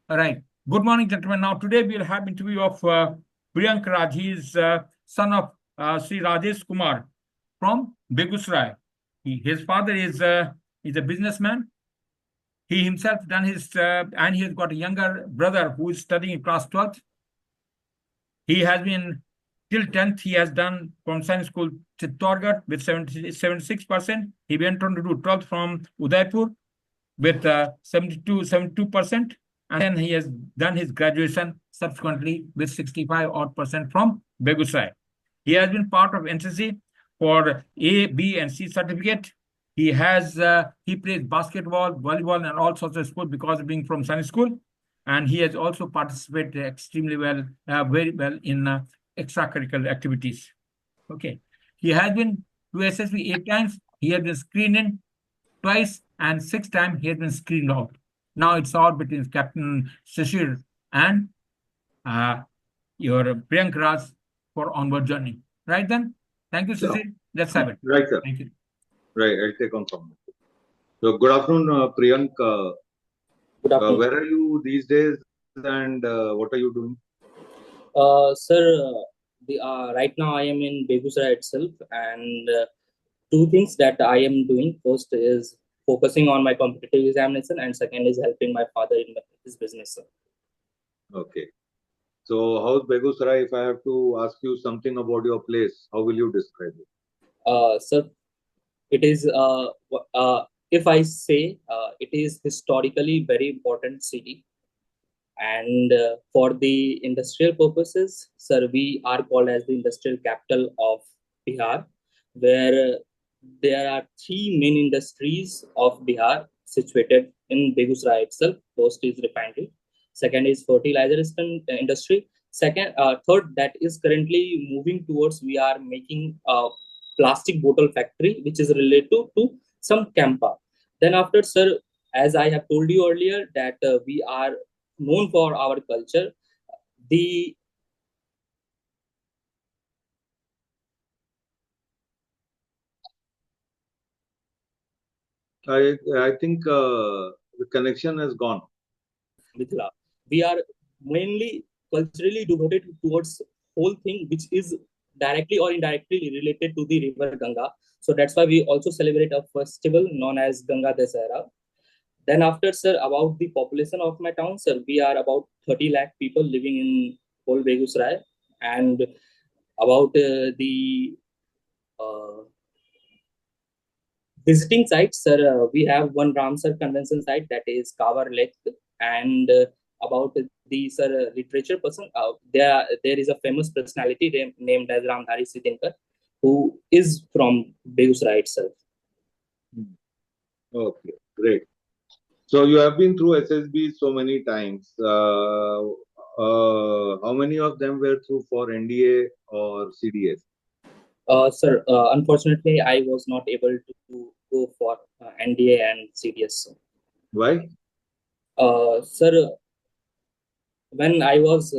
All right. Good morning, gentlemen. Now, today we'll have interview of Priyank Raj. He is son of Sri Rajesh Kumar from Begusrai. His father is a businessman. He himself done his, and he has got a younger brother who is studying in class 12th. He has been till 10th. He has done from science school Chittorgarh with 76%. He went on to do 12th from Udaipur with 72%. And then he has done his graduation subsequently with 65 odd percent from Begusrai. He has been part of NCC for A, B, and C certificate. He plays basketball, volleyball, and all sorts of sports because of being from science school. And he has also participated extremely well, very well in extracurricular activities. Okay. He has been to SSB 8 times. He has been screened in twice, and 6 times he has been screened out. Now it's all between Captain Shashir and your Priyank Raj for onward journey. Right then? Thank you, Shashir. Let's have it. Right, sir. Thank you. Right, I'll take on from you. So, good afternoon, Priyank. Good afternoon. Where are you these days and what are you doing? Sir, right now I am in Begusrai itself, and two things that I am doing. First is focusing on my competitive examination, and second is helping my father in his business. Sir. Okay. So, how's Begusrai? If I have to ask you something about your place, how will you describe it? Sir, it is, if I say, it is historically very important city. And for the industrial purposes, sir, we are called as the industrial capital of Bihar, where there are three main industries of Bihar situated in Begusrai itself. First is refinery, second is fertilizer industry, third that is currently moving towards, we are making a plastic bottle factory which is related to some Campa. Then after, sir, as I have told you earlier, that we are known for our culture. I think the connection has gone. Mithila. We are mainly culturally devoted towards whole thing which is directly or indirectly related to the river Ganga. So that's why we also celebrate a festival known as Ganga Dasara. Then after, sir, about the population of my town, sir, we are about 30 lakh people living in whole Begusrai. And about the visiting sites, sir, we have one Ramsar convention site, that is Kawar Lake. And about the, sir, literature person, there is a famous personality named as Ramdhari Sitinkar, who is from Begusrai itself. Okay, great. So you have been through SSB so many times. How many of them were through for NDA or CDS? Sir, unfortunately, I was not able to go for NDA and CDS. Why? Sir, when I was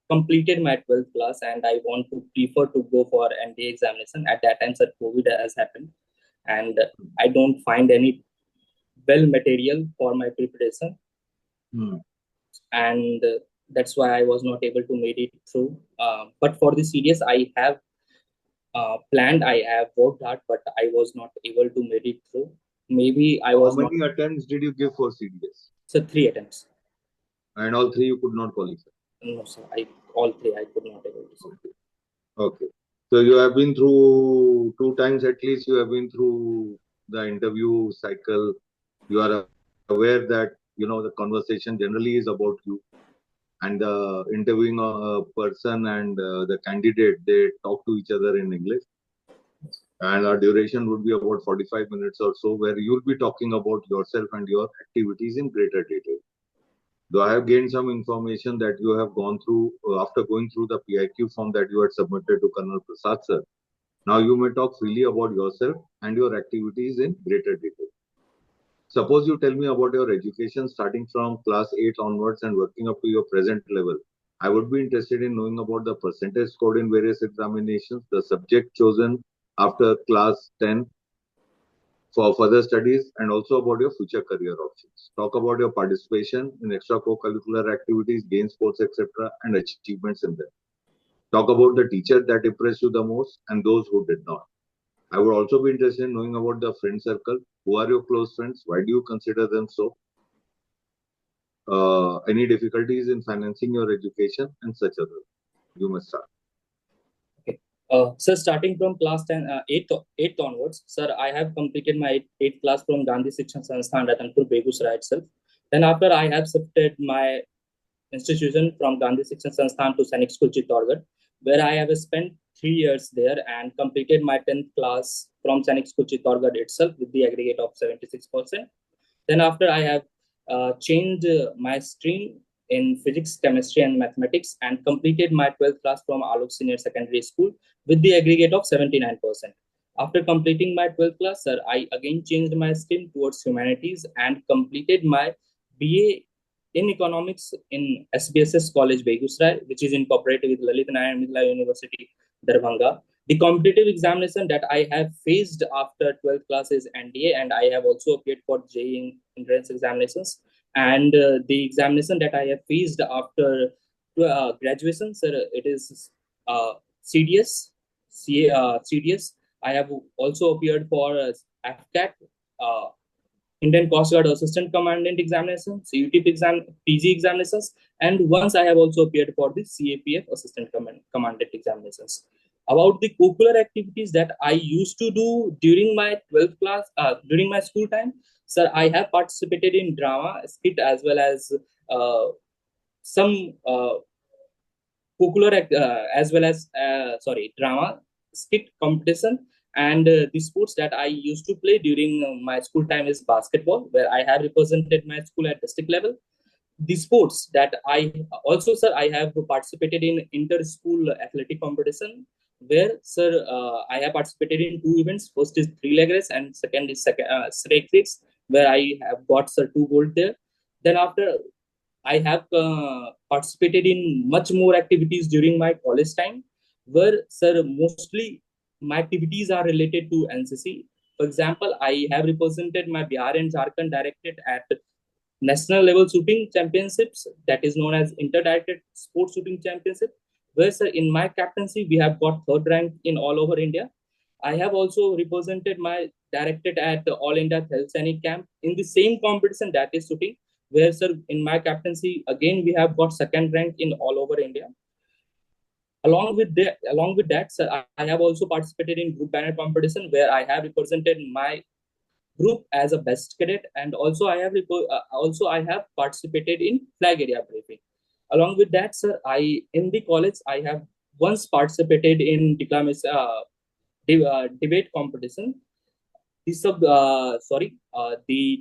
completed my 12th class and I want to prefer to go for NDA examination, at that time, sir, COVID has happened, and I don't find any well material for my preparation. And that's why I was not able to make it through. But for the CDS, I have planned, I have worked hard, but I was not able to make it through. Maybe I was. How many attempts did you give for CDS? So 3 attempts. And all 3 you could not qualify? No, sir. All 3 I could not able to. Okay. So you have been through 2 times at least. You have been through the interview cycle. You are aware that the conversation generally is about you, and the interviewing person and the candidate, they talk to each other in English, and our duration would be about 45 minutes or so, where you'll be talking about yourself and your activities in greater detail. Though I have gained some information that you have gone through after going through the PIQ form that you had submitted to Colonel Prasad sir. Now you may talk freely about yourself and your activities in greater detail. Suppose you tell me about your education starting from class 8 onwards and working up to your present level. I would be interested in knowing about the percentage scored in various examinations, the subject chosen after class 10, for further studies and also about your future career options. Talk about your participation in extracurricular activities, games, sports, etc., and achievements in them. Talk about the teacher that impressed you the most and those who did not. I would also be interested in knowing about the friend circle. Who are your close friends? Why do you consider them so? Any difficulties in financing your education and such other? You must start. Okay. Sir, starting from class 10, 8th onwards, sir, I have completed my 8th class from Gandhi Shikshan Sansthan, Ratanpur, Begusrai itself. Then after I have shifted my institution from Gandhi Shikshan Sansthan to Sainik School Chittorgarh, where I have spent 3 years there and completed my 10th class from Sainik School Chittorgarh itself with the aggregate of 76%. Then after I have changed my stream in physics, chemistry, and mathematics and completed my 12th class from Alok Senior Secondary School with the aggregate of 79%. After completing my 12th class, sir, I again changed my stream towards humanities and completed my BA in economics in SBSS College, Begusrai, which is incorporated with Lalit Narayan Mithila University, Darbhanga. The competitive examination that I have faced after 12th class is NDA, and I have also appeared for JEE entrance examinations. And the examination that I have faced after graduation, sir, it is CDS, CDS. I have also appeared for AFCAT, Indian Coast Guard Assistant Commandant examination, CUTP exam, PG examinations, and once I have also appeared for the CAPF Assistant Commandant examinations. About the curricular activities that I used to do during my 12th class, during my school time, sir, I have participated in drama, skit, as well as some curricular, as well as drama, skit competition. And the sports that I used to play during my school time is basketball, where I have represented my school at district level. The sports that I also, sir, I have participated in inter-school athletic competition, where, sir, I have participated in 2 events. First is 3-leg race, and second is straight race, where I have got, sir, 2 gold there. Then after, I have participated in much more activities during my college time, where, sir, mostly my activities are related to NCC. For example, I have represented my Bihar and Jharkhand directed at national level shooting championships, that is known as inter-directed sports shooting championship, where, sir, in my captaincy we have got 3rd rank in all over India. I have also represented my directed at All India Health Sainik Camp in the same competition, that is shooting, where, sir, in my captaincy again we have got 2nd rank in all over India. Along with that, sir, I have also participated in group banner competition, where I have represented my group as a best cadet, and also I have participated in flag area briefing. Along with that, sir, in the college I have once participated in debate competition. The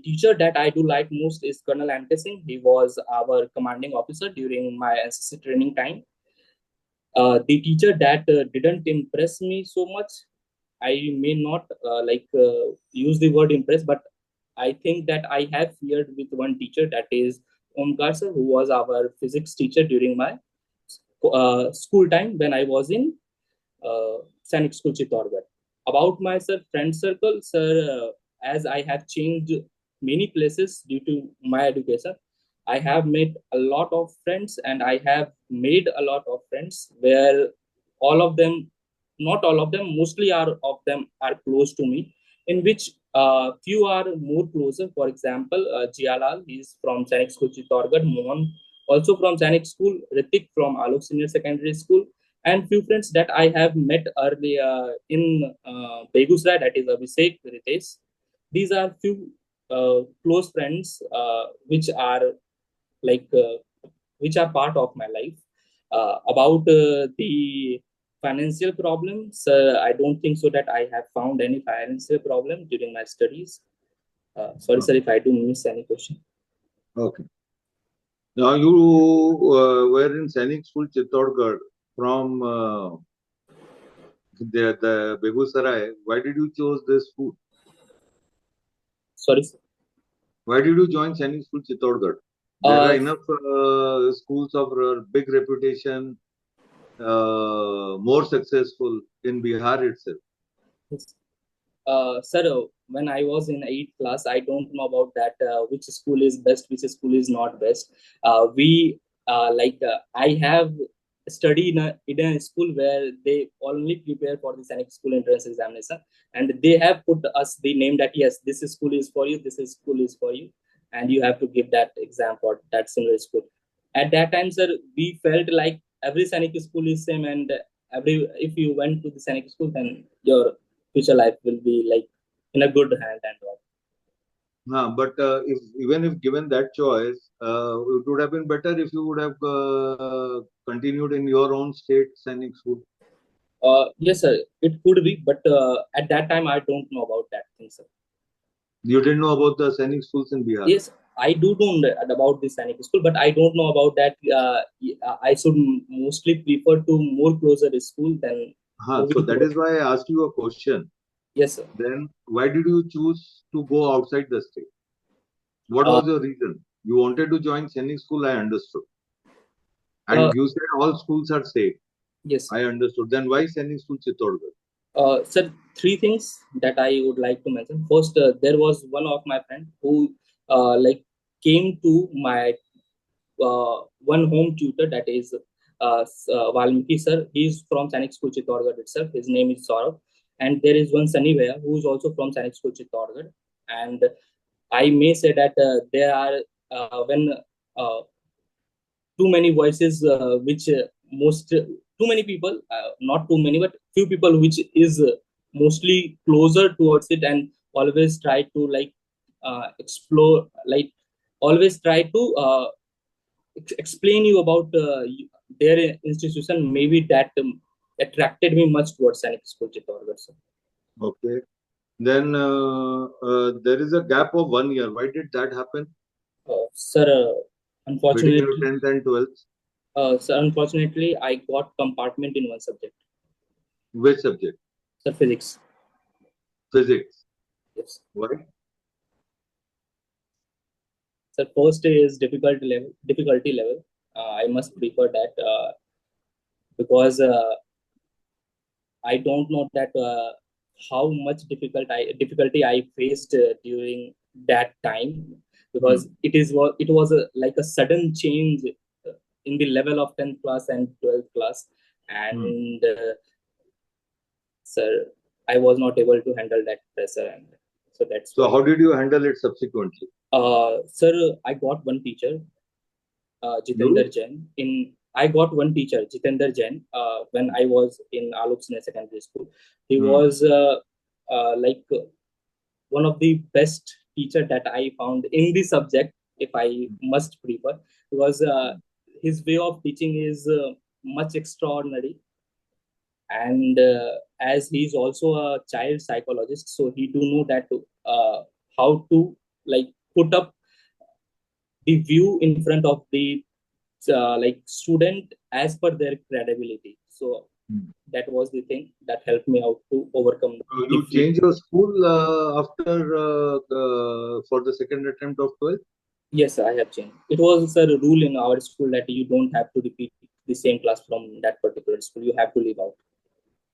teacher that I do like most is Colonel Ante Singh. He was our commanding officer during my NCC training time. The teacher that didn't impress me so much, I may not use the word impress, but I think that I have feared with one teacher, that is Omkar sir, who was our physics teacher during my school time when I was in Sainik School Chittorgarh. About my, sir, friend circle, sir, as I have changed many places due to my education, I have made a lot of friends, and I have made a lot of friends where all of them, not all of them, mostly of them are close to me, in which few are more closer. For example, Jialal, he is from Sainik School Chittorgarh, Mohan also from Sainik School, Ritik from Alok Senior Secondary School, and few friends that I have met earlier in Begusrai, that is Abhishek, Ritesh. These are few close friends which are which are part of my life. About the financial problems, I don't think so that I have found any financial problem during my studies. Sorry, sir, if I do miss any question. Okay. Now you were in Sainik School Chittorgarh from the Begusrai. Why did you choose this school? Sorry, sir. Why did you join Sainik School Chittorgarh? There are enough schools of big reputation, more successful in Bihar itself. Yes. Sir, when I was in 8th class, I don't know about that which school is best, which school is not best. I have studied in a school where they only prepare for the Sanic school entrance examination, and they have put us the name that yes, this school is for you, school is for you, and you have to give that exam for that similar school. At that time, sir, we felt like every Sanic school is same, and every if you went to the Sanic school, then your future life will be like in a good hand and all. But if even if given that choice, it would have been better if you would have continued in your own state Sainik school. Yes, sir, it could be, but at that time I don't know about that thing, sir. You didn't know about the Sainik schools in Bihar? Yes, I do know about the Sanic school, but I don't know about that. I should mostly prefer to more closer school than. So that is why I asked you a question. Yes, sir. Then why did you choose to go outside the state? What was your reason? You wanted to join Sainik school, I understood. And you said all schools are safe. Yes. I understood. Then why Sainik school Chittorgarh? Sir, three things that I would like to mention. First, there was one of my friend who came to my one home tutor, that is Valmiki sir. He is from Sainik School Chittorgarh itself. His name is Saurabh. And there is one Sunny Bhaiya who is also from Sainik School Chittorgarh. And I may say that there are when too many voices which too many people, not too many, but few people which is mostly closer towards it and always try to explore, always try to explain you about their institution. Maybe that attracted me much towards Sainik School Chittorgarh. Okay. Then there is a gap of 1 year. Why did that happen? Sir, unfortunately, between 10th and 12th? Sir, unfortunately, I got compartment in one subject. Which subject? Sir, physics. Physics? Yes. Why? Sir, first is difficulty level. I must prefer that because I don't know that how much difficulty I faced during that time, because it was like a sudden change in the level of 10th class and 12th class, and sir, I was not able to handle that pressure, and so that's. So how did you handle it subsequently? Sir, I got one teacher, Jitender Jain. I got one teacher, Jitender Jain, when I was in Alok Senior Secondary School. He was one of the best teacher that I found in the subject, if I must prefer, because his way of teaching is much extraordinary. And as he's also a child psychologist, so he do know that how to put up the view in front of the student as per their credibility. So that was the thing that helped me out to overcome. So you changed your school after for the second attempt of 12th? Yes, I have changed. It was a rule in our school that you don't have to repeat the same class from that particular school. You have to leave out.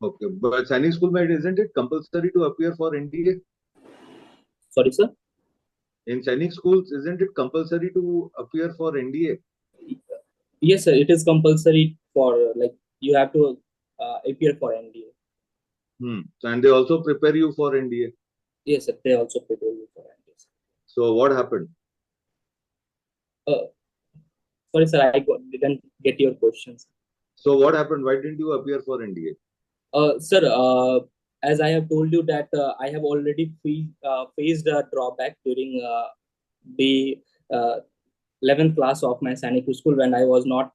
Okay, but Sainik school, isn't it compulsory to appear for NDA? Sorry, sir? In Sainik schools, isn't it compulsory to appear for NDA? Yes, sir. It is compulsory for you have to appear for NDA. And they also prepare you for NDA? Yes, sir. They also prepare you for NDA. So what happened? Sorry, sir. Didn't get your questions. So what happened? Why didn't you appear for NDA? Sir, as I have told you that I have already faced a drawback during the 11th class of my Sainik school, when I was not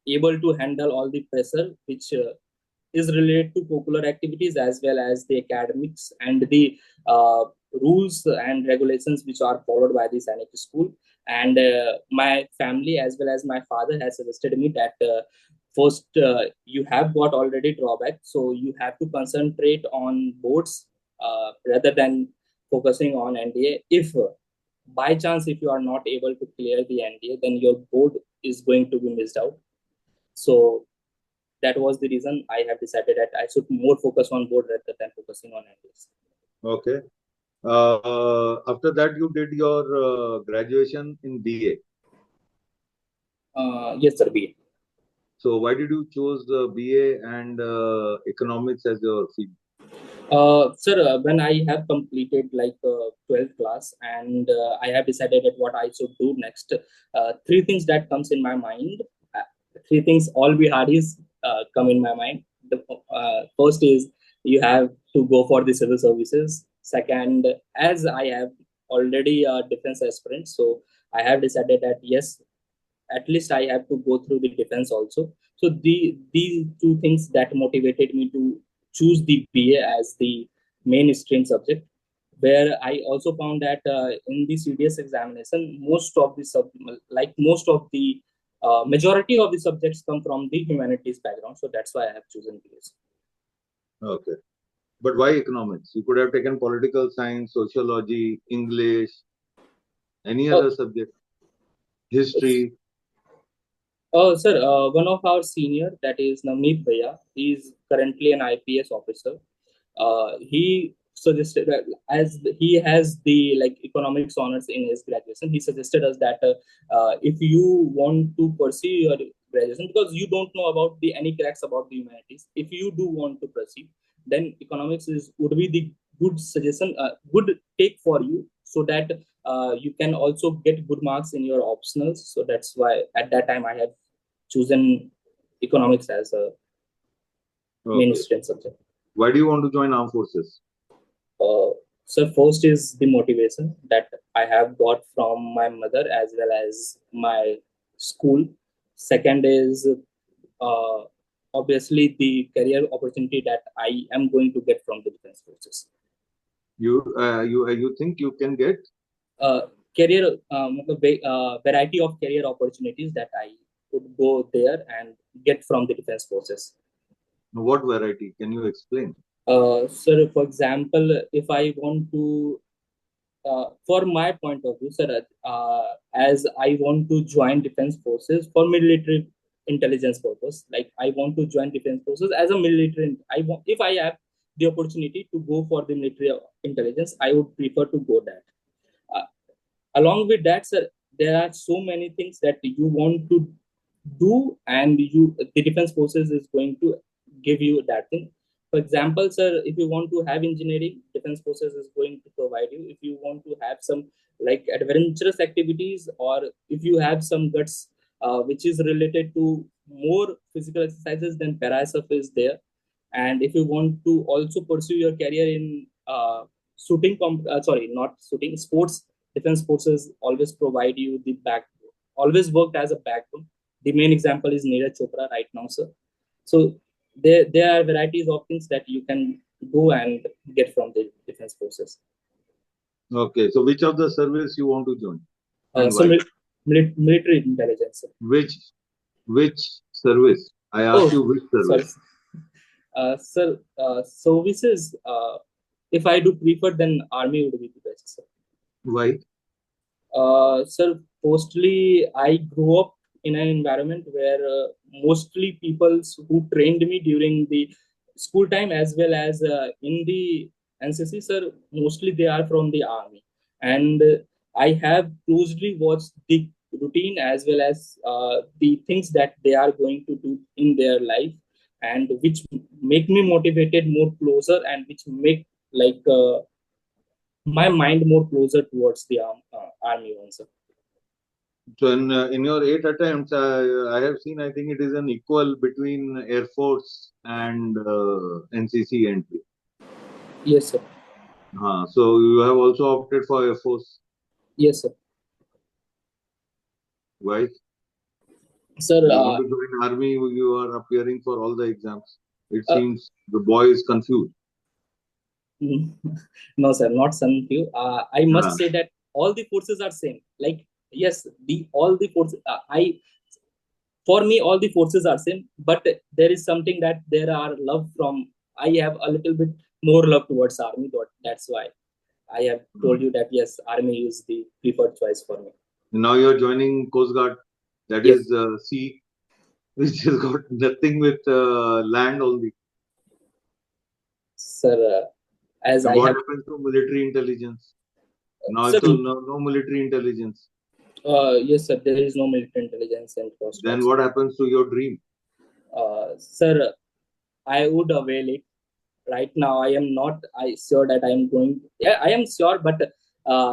able to handle all the pressure which is related to popular activities as well as the academics and the rules and regulations which are followed by the Sainik school. And my family as well as my father has suggested me that first, you have got already drawback, so you have to concentrate on boards rather than focusing on NDA. If by chance, if you are not able to clear the NDA, then your board is going to be missed out. So that was the reason I have decided that I should more focus on board rather than focusing on NDAs. Okay. After that, you did your graduation in BA. Yes, sir, BA. So why did you choose BA and economics as your field? Sir, when I have completed like 12th class and I have decided that what I should do next, three things that comes in my mind. Uh, Three things all we had is come in my mind. The first is you have to go for the civil services. Second, as I have already a defense aspirant, so I have decided that yes, at least I have to go through the defense also. So these two things that motivated me to choose the BA as the main stream subject. Where I also found that in the CDS examination, most of the most of the majority of the subjects come from the humanities background. So that's why I have chosen BS. Okay. But why economics? You could have taken political science, sociology, English, any Uh, other subject, history. Sir, one of our senior, that is Navneet Bhaiya, he is currently an IPS officer. He suggested that as he has the like economics honors in his graduation, he suggested us that if you want to pursue your graduation, because you don't know about the any cracks about the humanities, if you do want to proceed, then economics is would be the good suggestion, good take for you, so that you can also get good marks in your optionals. So that's why at that time I have chosen economics as a Okay. mainstream subject. Why do you want to join armed forces? Uh, so first is the motivation that I have got from my mother as well as my school. Second is uh, obviously the career opportunity that I am going to get from the defense forces. You think you can get? Uh, Career variety of career opportunities that I would go there and get from the defense forces. What variety? Can you explain? Sir, for example, if I want to for my point of view, sir, as I want to join defense forces for military intelligence purpose, like I want to join defense forces as a military. I want if I have the opportunity to go for the military intelligence, I would prefer to go that. Uh, Along with that, sir, there are so many things that you want to do, and you the defense forces is going to give you that thing. For example, sir, if you want to have engineering, defense forces is going to provide you. If you want to have some like adventurous activities, or if you have some guts which is related to more physical exercises, then parasuf is there. And if you want to also pursue your career in sorry, not shooting, sports, defense forces always provide you the back, always worked as a backbone. The main example is Neeraj Chopra right now, sir. So there are varieties of things that you can go and get from the defense forces. Okay. So which of the service you want to join and So why? military intelligence, sir. Which service? I asked Oh, you which sorry, service. sir. Services. If I do prefer, then army would be the best, sir. Why? Sir, mostly I grew up in an environment where mostly people who trained me during the school time as well as in the NCC, sir, mostly they are from the army. And I have closely watched the routine as well as the things that they are going to do in their life, and which make me motivated more closer, and which make like my mind more closer towards the army also. So in your 8 attempts, I have seen. I think it is an equal between Air Force and NCC entry. Yes, sir. So you have also opted for Air Force. Yes, sir. Why? Sir, You want to join army? You are appearing for all the exams. It uh, seems the boy is confused. no, sir, not some few. I must Ah, say that all the forces are same. Like, yes, the all the forces. For me, all the forces are same. But there is something that there are love from. I have a little bit more love towards army. That's why I have told you that yes, army is the preferred choice for me. now you are joining Coast Guard. That Yes, is sea, which has got nothing with land only. sir. as And I what have, happens to military intelligence? Now, sir, so no military intelligence. yes, sir, there is no military intelligence in Coast Guard. Then what happens to your dream? Sir, I would avail it. Right now, I am not sure that I am going. Yeah, I am sure, but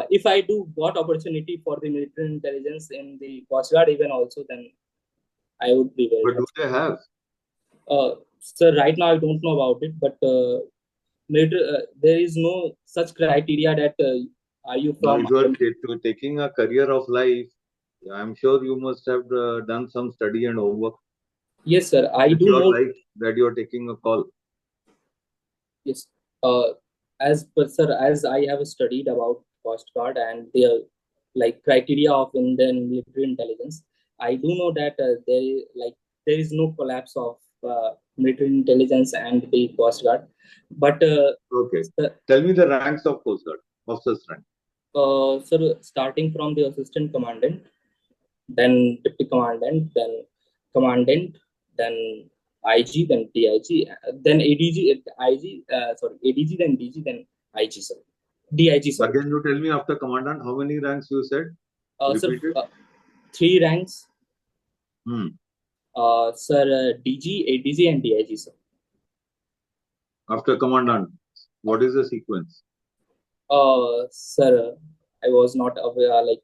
if I do got opportunity for the military intelligence in the Coast Guard even also, then I would be very But do much. they have? Sir, right now I don't know about it, but there is no such criteria that are you Now, from if you are army? taking a career of life, I'm sure you must have done some study and homework. Yes, sir. I It's do your know. life that you are taking a call. Yes. As per sir, as I have studied about Coast Guard and their like criteria of Indian military intelligence, I do know that there is no collapse of military intelligence and the Coast Guard. But Okay. sir, Tell me the ranks of Coast Guard, officers rank. sir, starting from the assistant commandant, then deputy commandant, then commandant, then IG, then DIG, then ADG, IG, ADG, then DG, then IG, sir. DIG, sorry. Again, you tell me after commandant, how many ranks you said? Sir, Repeat it. 3 ranks. Hmm. Sir, DG, ADG, and DIG, sir. After commandant, what is the sequence? Sir, I was not aware, like,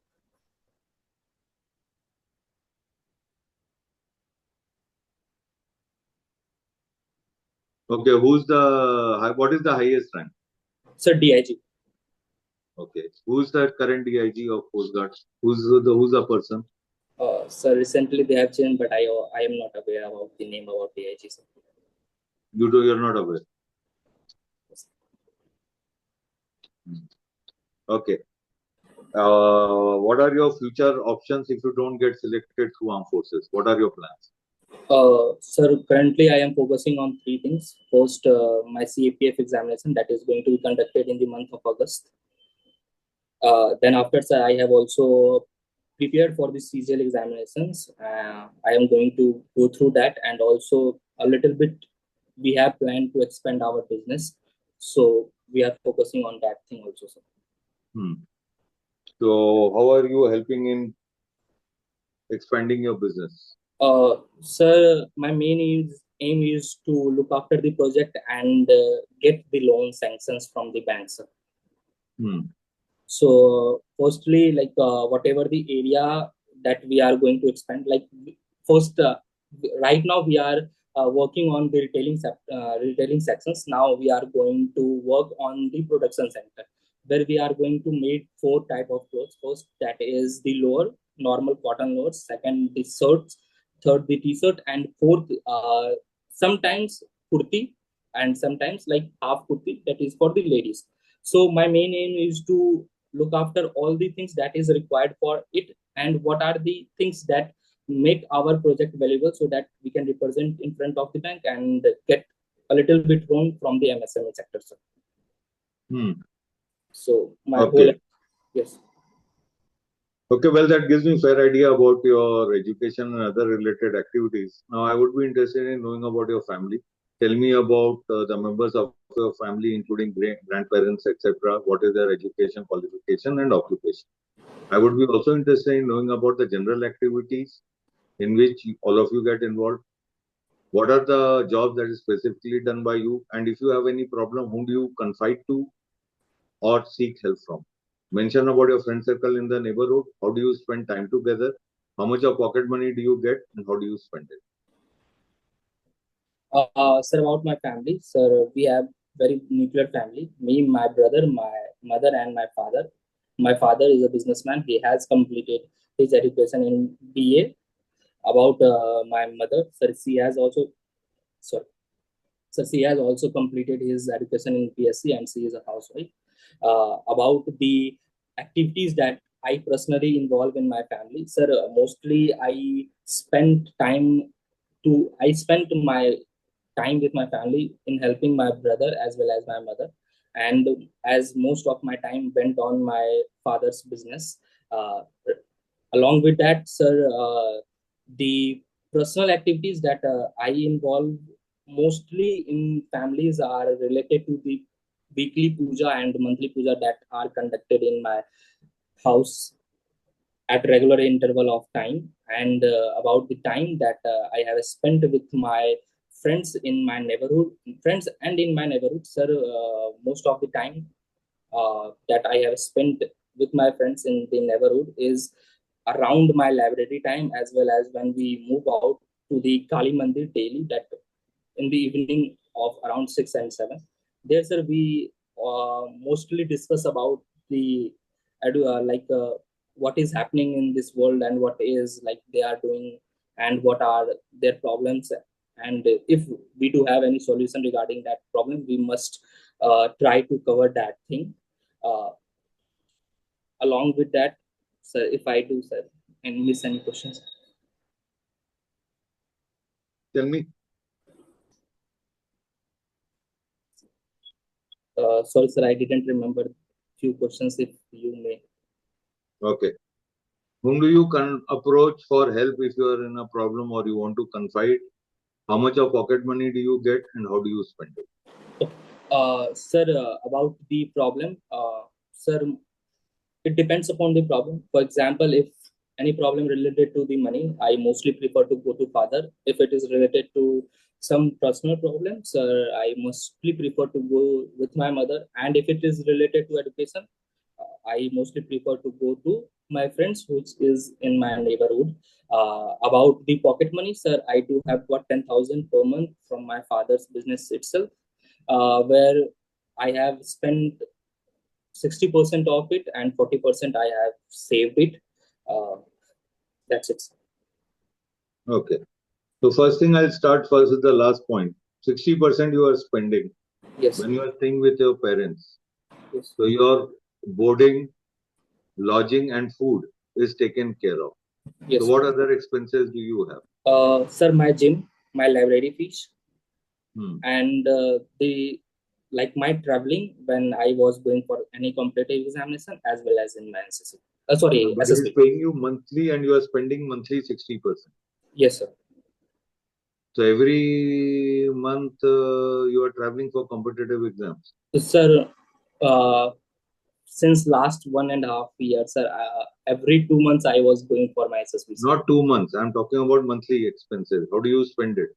Okay, what is the highest rank? sir, DIG. Okay, who's the current DIG of Coast Guard? Who's the person? Sir, recently they have changed, but I am not aware about the name about DIG, sir. You're not aware. Okay. What are your future options if you don't get selected through armed forces? What are your plans? Sir, currently I am focusing on 3 things. First, my CAPF examination that is going to be conducted in the month of August. Then after, sir, I have also prepared for the CGL examinations. I am going to go through that, and also a little bit we have planned to expand our business. So we are focusing on that thing also, sir. So how are you helping in expanding your business? Sir, my aim is to look after the project and get the loan sanctions from the bank, sir. So firstly, like whatever the area that we are going to expand, like first, right now we are working on the retailing sections. Now we are going to work on the production center, where we are going to make 4 type of clothes. First, that is the lower normal cotton loads. Second, the shirts. Third, the t-shirt, and fourth, sometimes kurti, and sometimes like half kurti. That is for the ladies. So my main aim is to look after all the things that is required for it, and what are the things that make our project valuable, so that we can represent in front of the bank and get a little bit loan from the MSME sector, sir. So my whole, yes. Okay, well, that gives me a fair idea about your education and other related activities. Now, I would be interested in knowing about your family. Tell me about the members of your family, including grandparents, etc. What is their education, qualification, and occupation? I would be also interested in knowing about the general activities in which all of you get involved. What are the jobs that is specifically done by you? And if you have any problem, whom do you confide to or seek help from? Mention about your friend circle in the neighborhood. How do you spend time together? How much of pocket money do you get, and how do you spend it? Sir, about my family, sir, we have very nuclear family. Me, my brother, my mother, and my father. My father is a businessman. He has completed his education in BA. About my mother, sir, she has also completed his education in PSC, and she is a housewife. About the activities that I personally involve in my family, sir, mostly I spent my time with my family in helping my brother as well as my mother, and as most of my time went on my father's business. Uh, Along with that, sir, the personal activities that I involve mostly in families are related to the weekly puja and monthly puja that are conducted in my house at regular interval of time, and about the time that I have spent with my friends in my neighborhood, friends and in my neighborhood, sir. Most of the time that I have spent with my friends in the neighborhood is around my library time, as well as when we move out to the Kali Mandir daily, that in the evening of around 6 and 7. There, sir, we mostly discuss about the what is happening in this world and what is like they are doing and what are their problems. And if we do have any solution regarding that problem, we must try to cover that thing. Uh, Along with that, sir, if I do, sir, and miss any questions. Tell me. Sorry, sir, I didn't remember few questions. If you may. Okay. Whom do you approach for help if you are in a problem or you want to confide? How much of pocket money do you get and how do you spend it? Sir, about the problem, sir, it depends upon the problem. For example, if any problem related to the money, I mostly prefer to go to father. If it is related to some personal problems, I mostly prefer to go with my mother. And if it is related to education, I mostly prefer to go to my friends, which is in my neighborhood. About the pocket money, sir, I do have got 10,000 per month from my father's business itself, where I have spent 60% of it and 40% I have saved it. Uh, that's it. Okay. So first thing I'll start first with the last point. 60% you are spending Yes. when you are staying with your parents. Yes. So your boarding, lodging and food is taken care of. Yes. So what other expenses do you have? Sir, my gym, my library fees, and the like my traveling when I was going for any competitive examination as well as in my NCC. Sorry, But SSB. it is paying you monthly and you are spending monthly 60%. Yes, sir. So every month you are traveling for competitive exams. So, sir, since last 1.5 years, sir, every 2 months I was going for my SSB. Not 2 months. I'm talking about monthly expenses. How do you spend it?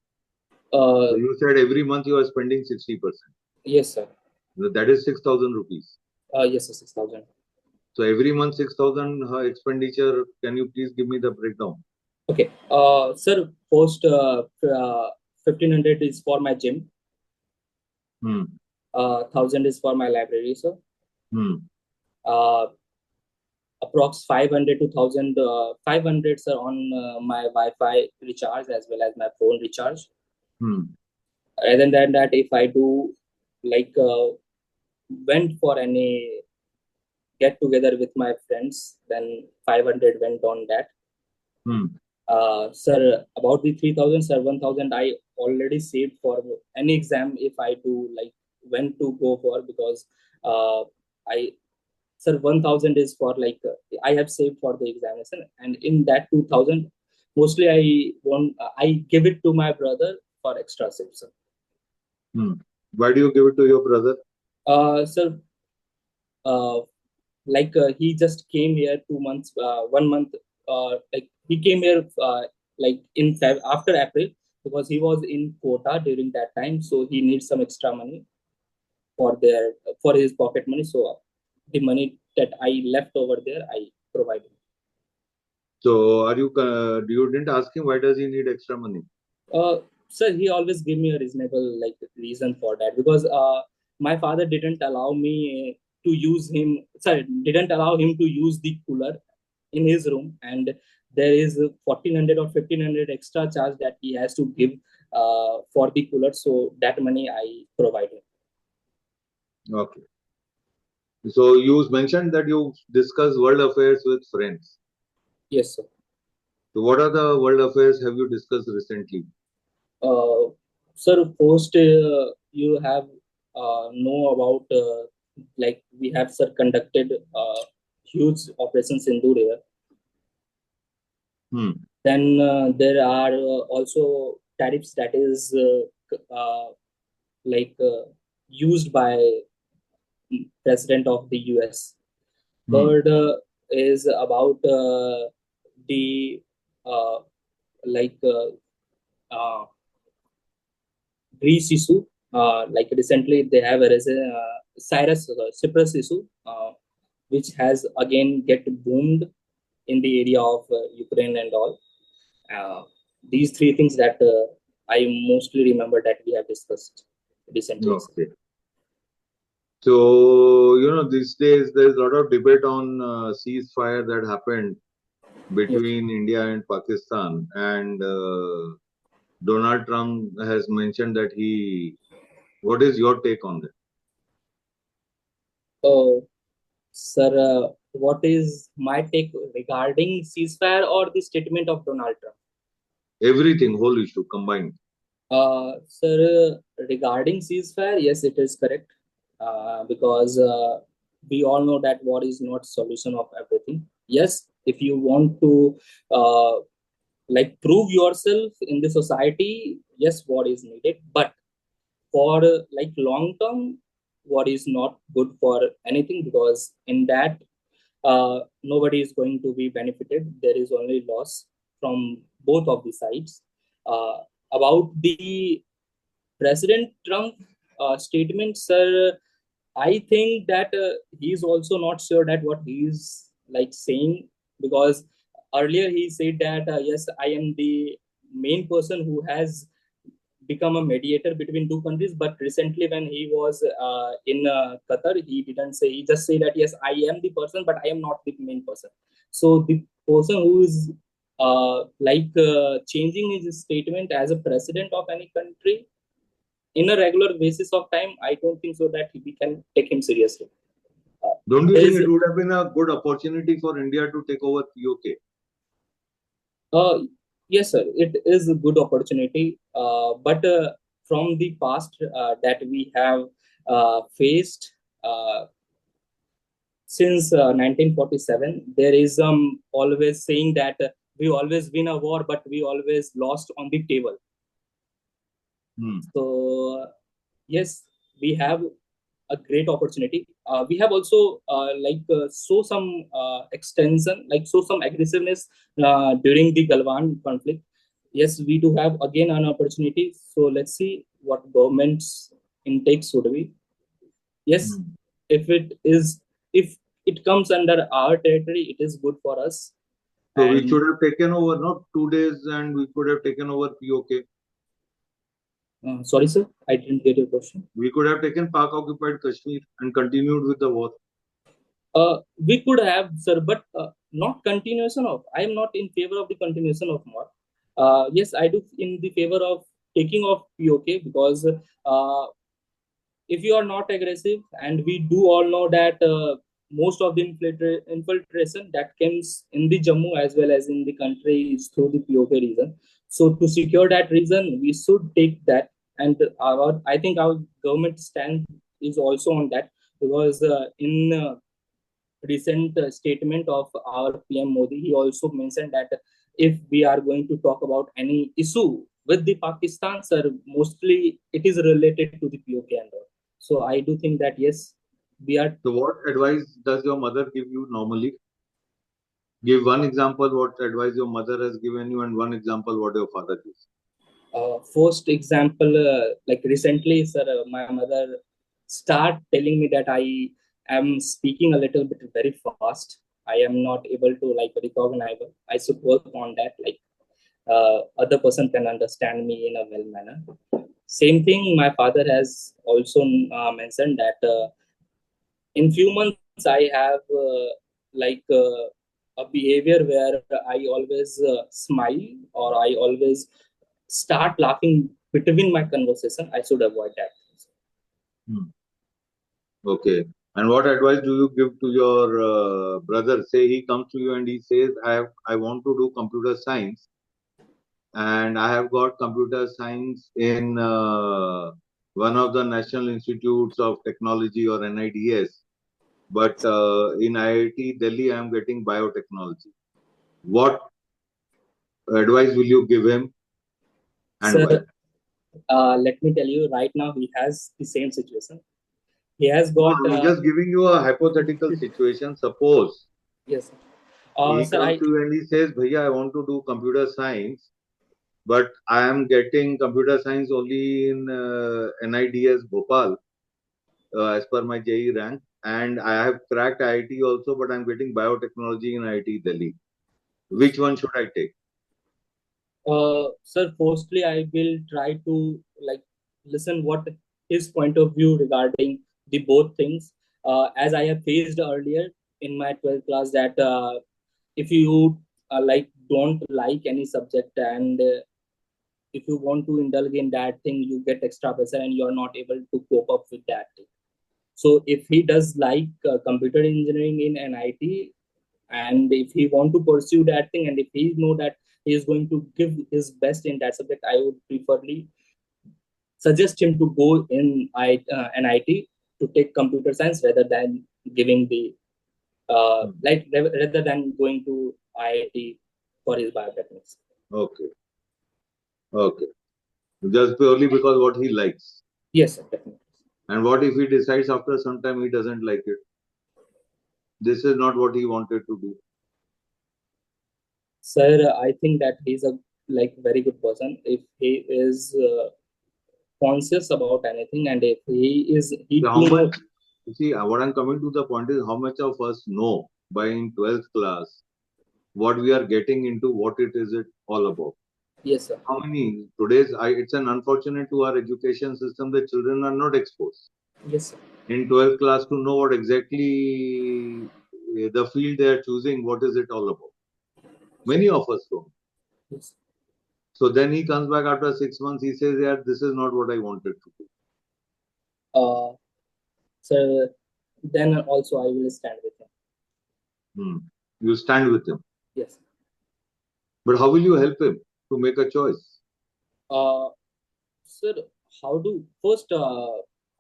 So you said every month you are spending 60%. Yes, sir. That is 6,000 rupees. Yes, sir, 6,000. So every month 6,000 expenditure. Can you please give me the breakdown? Okay. Sir, first 1,500 is for my gym. 1,000 is for my library, sir. Approx 500 to 1,000, 500 sir on my Wi-Fi recharge as well as my phone recharge. Other than that, if I do like went for any get together with my friends, then 500 went on that. Sir, about the 3,000, sir, 1,000 I already saved for any exam if I do like when to go for, because sir, 1,000 is for like I have saved for the examination, and in that 2,000 mostly I give it to my brother for extra tips, sir. Why do you give it to your brother? Sir, he just came here 2 months, 1 month, like he came here like in after April, because he was in quota during that time, so he needs some extra money for his pocket money. So the money that I left over there, I provided. So you didn't ask him why does he need extra money? Sir, he always gave me a reasonable reason for that, because my father didn't allow me to use him. Sorry, didn't allow him to use the cooler in his room, and there is 1,400 or 1,500 extra charge that he has to give for the cooler. So that money I provided. Okay. So you mentioned that you discuss world affairs with friends. Yes, sir. So what are the world affairs have you discussed recently? Sir, first you have know about we have, sir, conducted huge operations in Duria. Then there are also tariffs that is used by President of the US. Hmm. Third is about the like Greece issue. Like recently, they have arrested Cyprus issue, which has again get boomed in the area of Ukraine and all. These three things that I mostly remember that we have discussed recently. Okay. So, these days there's a lot of debate on ceasefire that happened between India and Pakistan, and Donald Trump has mentioned that what is your take on that? Oh, sir, what is my take regarding ceasefire or the statement of Donald Trump? Everything, whole issue combined. Sir, regarding ceasefire, yes, it is correct. Because we all know that war is not solution of everything. Yes, if you want to like prove yourself in the society, yes, war is needed. But for like long term, war is not good for anything, because in that nobody is going to be benefited. There is only loss from both of the sides. About the President Trump statement, sir, I think that he's also not sure that what he's like saying, because earlier he said that yes, I am the main person who has become a mediator between two countries. But recently, when he was in Qatar, he didn't say. He just said that yes, I am the person, but I am not the main person. So the person who is changing his statement as a president of any country in a regular basis of time, I don't think so that we can take him seriously. Don't you think it would have been a good opportunity for India to take over POK? Yes, sir, it is a good opportunity. But from the past that we have faced since 1947, there is always saying that we always win a war, but we always lost on the table. So yes, we have a great opportunity. We have also show some extension, like show some aggressiveness during the Galwan conflict. Yes, we do have again an opportunity. So let's see what government's intake should be. Yes, if it comes under our territory, it is good for us. So we should have taken over, not 2 days, and we could have taken over POK. Sorry, sir, I didn't get your question. We could have taken Pak-occupied Kashmir and continued with the war. We could have, sir, but not continuation of. I am not in favor of the continuation of war. Yes, I do in the favor of taking off POK, because if you are not aggressive, and we do all know that most of the infiltration that comes in the Jammu as well as in the country is through the POK region. So to secure that region, we should take that, and I think our government stand is also on that, because in recent statement of our PM Modi, he also mentioned that if we are going to talk about any issue with the Pakistan, sir, mostly it is related to the POK and all. So I do think that yes, we are. So what advice does your mother give you normally? Give one example what advice your mother has given you, and one example what your father gives. First example, like recently, sir, my mother start telling me that I am speaking a little bit very fast. I am not able to like recognize. I should work on that. Like other person can understand me in a well manner. Same thing, my father has also mentioned that in few months I have a behavior where I always smile, or I always start laughing between my conversation. I should avoid that. Okay. And what advice do you give to your brother? Say he comes to you and he says, I want to do computer science, and I have got computer science in one of the National Institutes of Technology or NIDS, but in IIT Delhi, I am getting biotechnology. What advice will you give him, and Sir, why? let me tell you, right now he has the same situation. he has No, got. I'm just giving you a hypothetical situation. Suppose Yes, he sir. comes to you and he says, Bhaiya, I want to do computer science, but I am getting computer science only in NIDS Bhopal as per my JE rank, and I have cracked IIT also, but I'm getting biotechnology in IIT Delhi. Which one should I take? Sir, firstly, I will try to like listen what his point of view regarding the both things. As I have faced earlier in my 12th class, that if you don't like any subject, and if you want to indulge in that thing, you get extra pressure and you are not able to cope up with that thing. So if he does like computer engineering in NIT, and if he want to pursue that thing, and if he know that he is going to give his best in that subject, I would preferably suggest him to go in NIT to take computer science rather than giving the rather than going to IIT for his biotechnics. Okay, okay. Just purely because what he likes. Yes, sir, definitely. And what if he decides after some time he doesn't like it? This is not what he wanted to do. Sir, I think that he's a very good person. If he is conscious about anything, and if he So how do know. much, you see, what I'm coming to the point is how much of us know by in 12th class what we are getting into, what it is it all about. Yes, sir. How many it's an unfortunate to our education system that children are not exposed Yes, sir. in 12th class to know what exactly the field they are choosing, what is it all about. Many of us don't. Yes. So then he comes back after 6 months, he says, yeah, this is not what I wanted to do. So then also I will stand with him. You stand with him. Yes. But how will you help him to make a choice? Sir,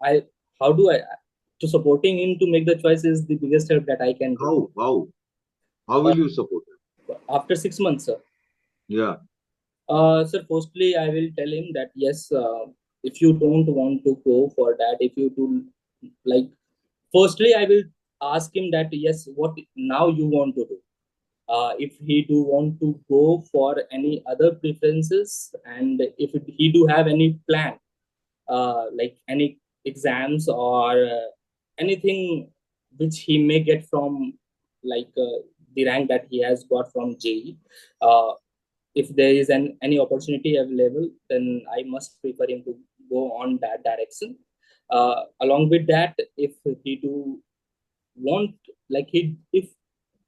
I how do I to supporting him to make the choice is the biggest help that I can do. How will you support him? After 6 months, sir. Yeah. Sir, firstly, I will tell him that yes, if you don't want to go for that, if you do like, firstly, I will ask him that yes, what now you want to do. If he do want to go for any other preferences, and if he do have any plan, like any exams or anything which he may get from the rank that he has got from JE. If there is any opportunity available, then I must prefer him to go on that direction. Along with that, if he do want, if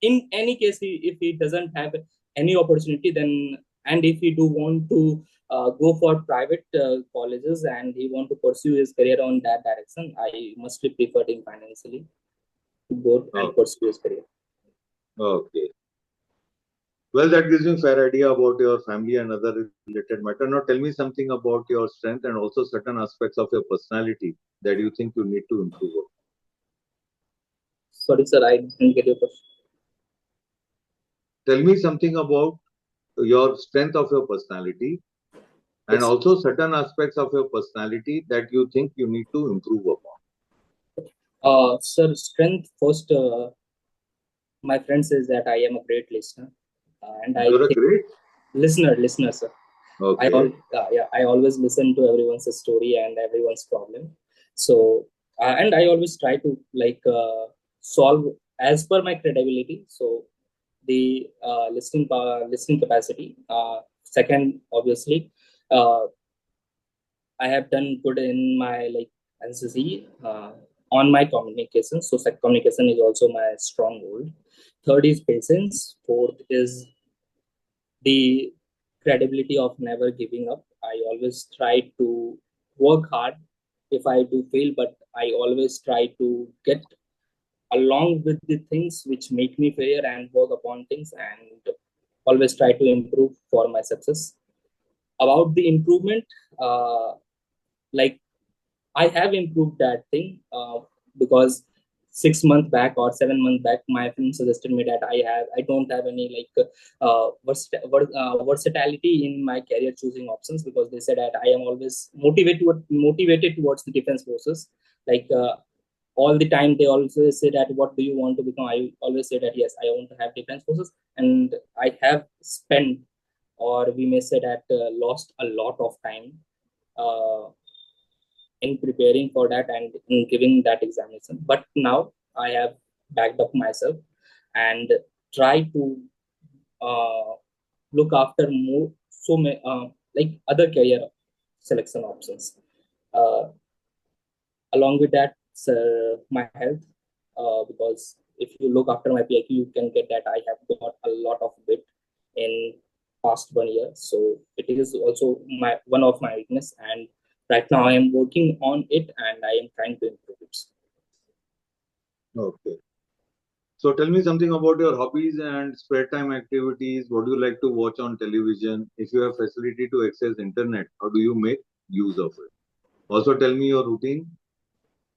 in any case, if he doesn't have any opportunity, then, and if he do want to go for private colleges and he want to pursue his career on that direction, I must prefer him financially to go and pursue his career. Okay. Well, that gives me a fair idea about your family and other related matter. Now, tell me something about your strength and also certain aspects of your personality that you think you need to improve on. Sorry, sir, I didn't get your question. Tell me something about your strength of your personality and also certain aspects of your personality that you think you need to improve upon. Sir, strength first. My friend says that I am a great listener, and You're a great listener, sir. Okay. I always listen to everyone's story and everyone's problem. So, and I always try to solve as per my credibility. So, the listening capacity. Second, obviously, I have done good in my NCC on my communication. So, communication is also my stronghold. Third is patience. Fourth is the credibility of never giving up. I always try to work hard if I do fail, but I always try to get along with the things which make me fair and work upon things, and always try to improve for my success. About the improvement, like I have improved that thing because 6 months back or 7 months back, my friend suggested me that I don't have any versatility in my career choosing options, because they said that I am always motivated towards the defense forces. all the time they always say that what do you want to become. I always say that yes, I want to have defense forces, and I have spent, or we may say that lost a lot of time uh, in preparing for that and in giving that examination. But now I have backed up myself and try to uh, look after more like other career selection options. Uh, Along with that, my health, because if you look after my PIQ, you can get that I have got a lot of weight in past 1 year. So it is also my one of my weakness, and right now I am working on it and I am trying to improve it. Okay. So tell me something about your hobbies and spare time activities. What do you like to watch on television? If you have facility to access internet, how do you make use of it? Also tell me your routine,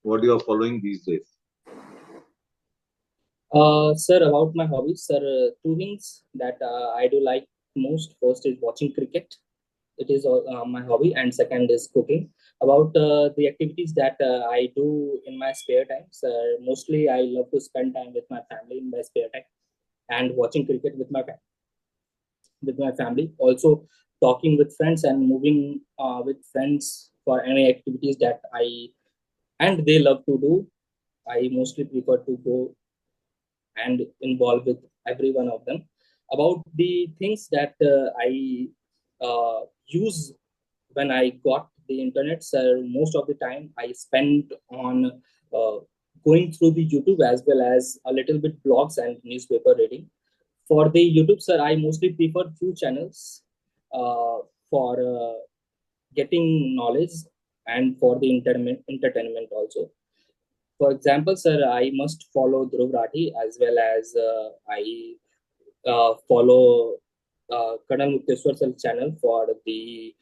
what you are following these days. Sir, about my hobbies, sir, two things that I do like most. First is watching cricket. It is my hobby, and second is cooking. About the activities that I do in my spare times, mostly I love to spend time with my family in my spare time and watching cricket with my family. Also talking with friends and moving with friends for any activities that I and they love to do. I mostly prefer to go and involved with every one of them. About the things that I use when I got the internet, so most of the time I spent on uh, going through the YouTube as well as a little bit blogs and newspaper reading. For the YouTube, sir, I mostly prefer few channels uh, for getting knowledge and for the entertainment also. For example, sir, I must follow Dhruv Rathi as well as I follow Colonel Mukteshwar sir's channel for the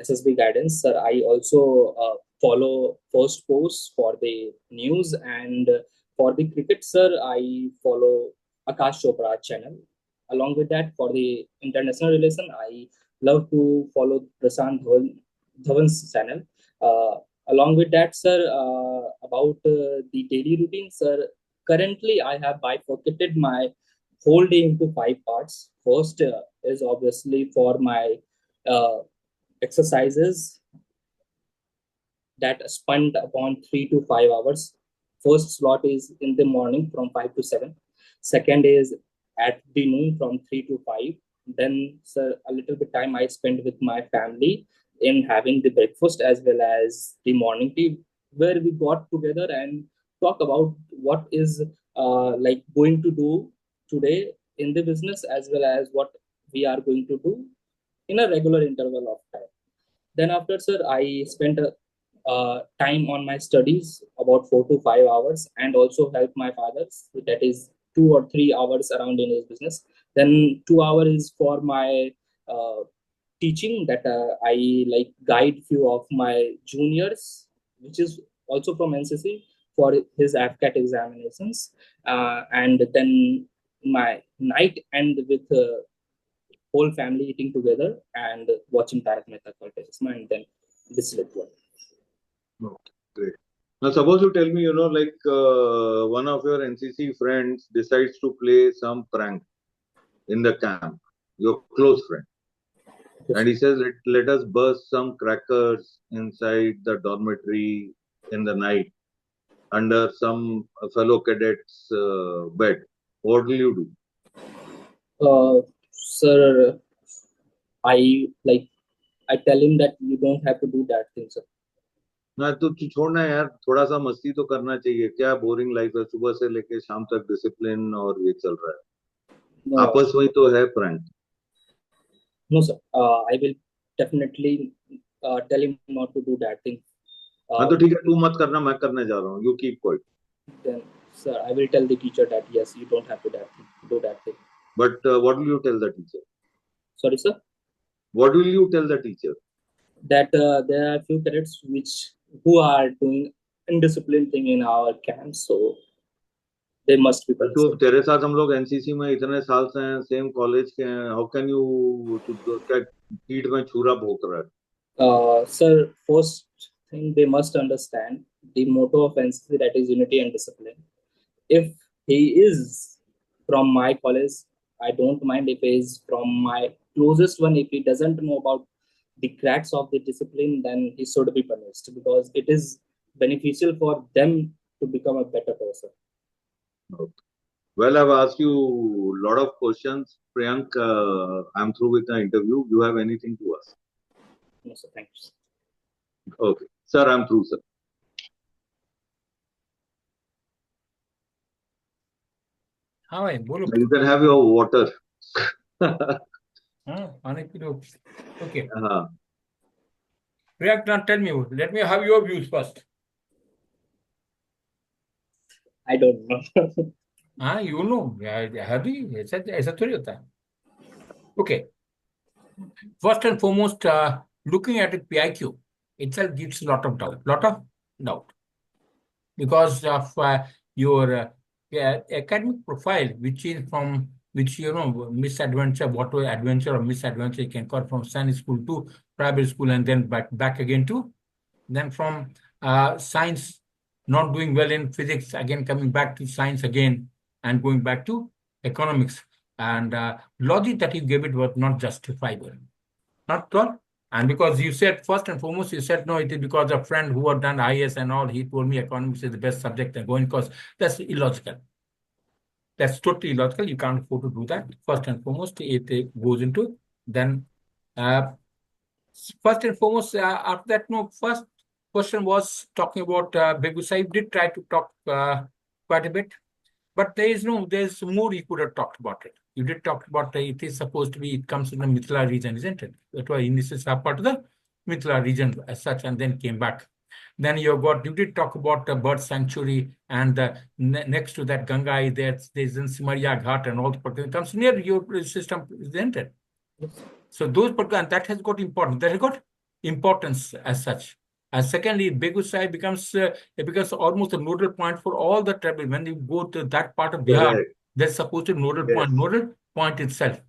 SSB guidance. Sir, I also follow First Post for the news, and for the cricket, sir, I follow Akash Chopra channel. Along with that, for the international relation, I love to follow Prasad Dhawan's channel. Uh, Along with that, sir, about the daily routine, sir, currently I have bifurcated my whole day into five parts. First is obviously for my uh, exercises that spend upon 3 to 5 hours. First slot is in the morning from 5 to 7. Second is at the noon from 3 to 5. Then, sir, a little bit time I spend with my family in having the breakfast as well as the morning tea, where we got together and talk about what is like going to do today in the business as well as what we are going to do in a regular interval of time. Then after, sir, I spent time on my studies about 4 to 5 hours and also help my father. That is 2 or 3 hours around in his business. Then 2 hours is for my uh, teaching that I like guide few of my juniors, which is also from NCC for his AFCAT examinations. And then my night end with whole family eating together and watching Tarak Mehta ka Ulta Chashma, and then this little one. Okay, great. Now, suppose you tell me, like one of your NCC friends decides to play some prank in the camp, your close friend, and he says, let us burst some crackers inside the dormitory in the night under some fellow cadet's bed. What will you do? Sir, I tell him that you don't have to do that thing, sir. ना तो छोड़ना है यार, थोड़ा सा मस्ती तो करना चाहिए. क्या बोरिंग लाइफ है, सुबह से लेके शाम तक डिसिप्लिन और ये चल रहा है. No, आपस में तो है prank. no, sir. I will definitely tell him not to do that thing. हाँ तो ठीक है, तू मत करना, मैं करने जा रहा हूँ. You keep quiet. Then, sir, I will tell the teacher that yes, you don't have to do that thing. But what will you tell the teacher? Sorry, sir. What will you tell the teacher? That there are few cadets who are doing indisciplined thing in our camp, so they must be punished. तो तेरे साथ हम लोग NCC में इतने साल से हैं, सेम कॉलेज के हैं. हाउ कैन यू क्या पीठ में छुरा भोंक रहा है? Sir, first think they must understand the motto of NCC, that is unity and discipline. If he is from my college, I don't mind if he is from my closest one. If he doesn't know about the cracks of the discipline, then he should be punished, because it is beneficial for them to become a better person. Well, I've asked you a lot of questions. Priyank, I'm through with the interview. You have anything to ask? No, sir, thanks. Okay. Sir, I'm through, sir. हाँ भाई बोलो. You can have your water. हाँ आने की तो. Okay. Priyank, Priyank, now tell me. Let me have your views first. I don't know. हाँ you know. अभी ऐसा थोड़ी होता है. Okay. First and foremost, looking at it, PIQ itself gives a lot of doubt, because of your academic profile, which is from which misadventure, whatever adventure or misadventure you can call, from science school to private school and then back again to, then from science, not doing well in physics, again coming back to science again and going back to economics, and logic that you gave it was not justifiable. Not at all. And because you said, first and foremost, you said, no, it is because a friend who had done IS and all, he told me economics is the best subject and going course. That's illogical. That's totally illogical. You can't afford to do that. First and foremost, it goes into, then, first and foremost, after that, no, first question was talking about Begusai. Did try to talk quite a bit, but there's more you could have talked about it. You did talk about it is supposed to be, it comes in the Mithila region, isn't it? That was initially part of the Mithila region as such, and then came back. Then you did talk about the bird sanctuary, and next to that Ganga is there, there's in Simaria Ghat and all the it comes near your system, isn't it? So those, and that has got importance. That has got importance as such. And secondly, Begusai becomes almost a nodal point for all the travel. When you go to that part of Bihar, there's supposed to be nodal point itself.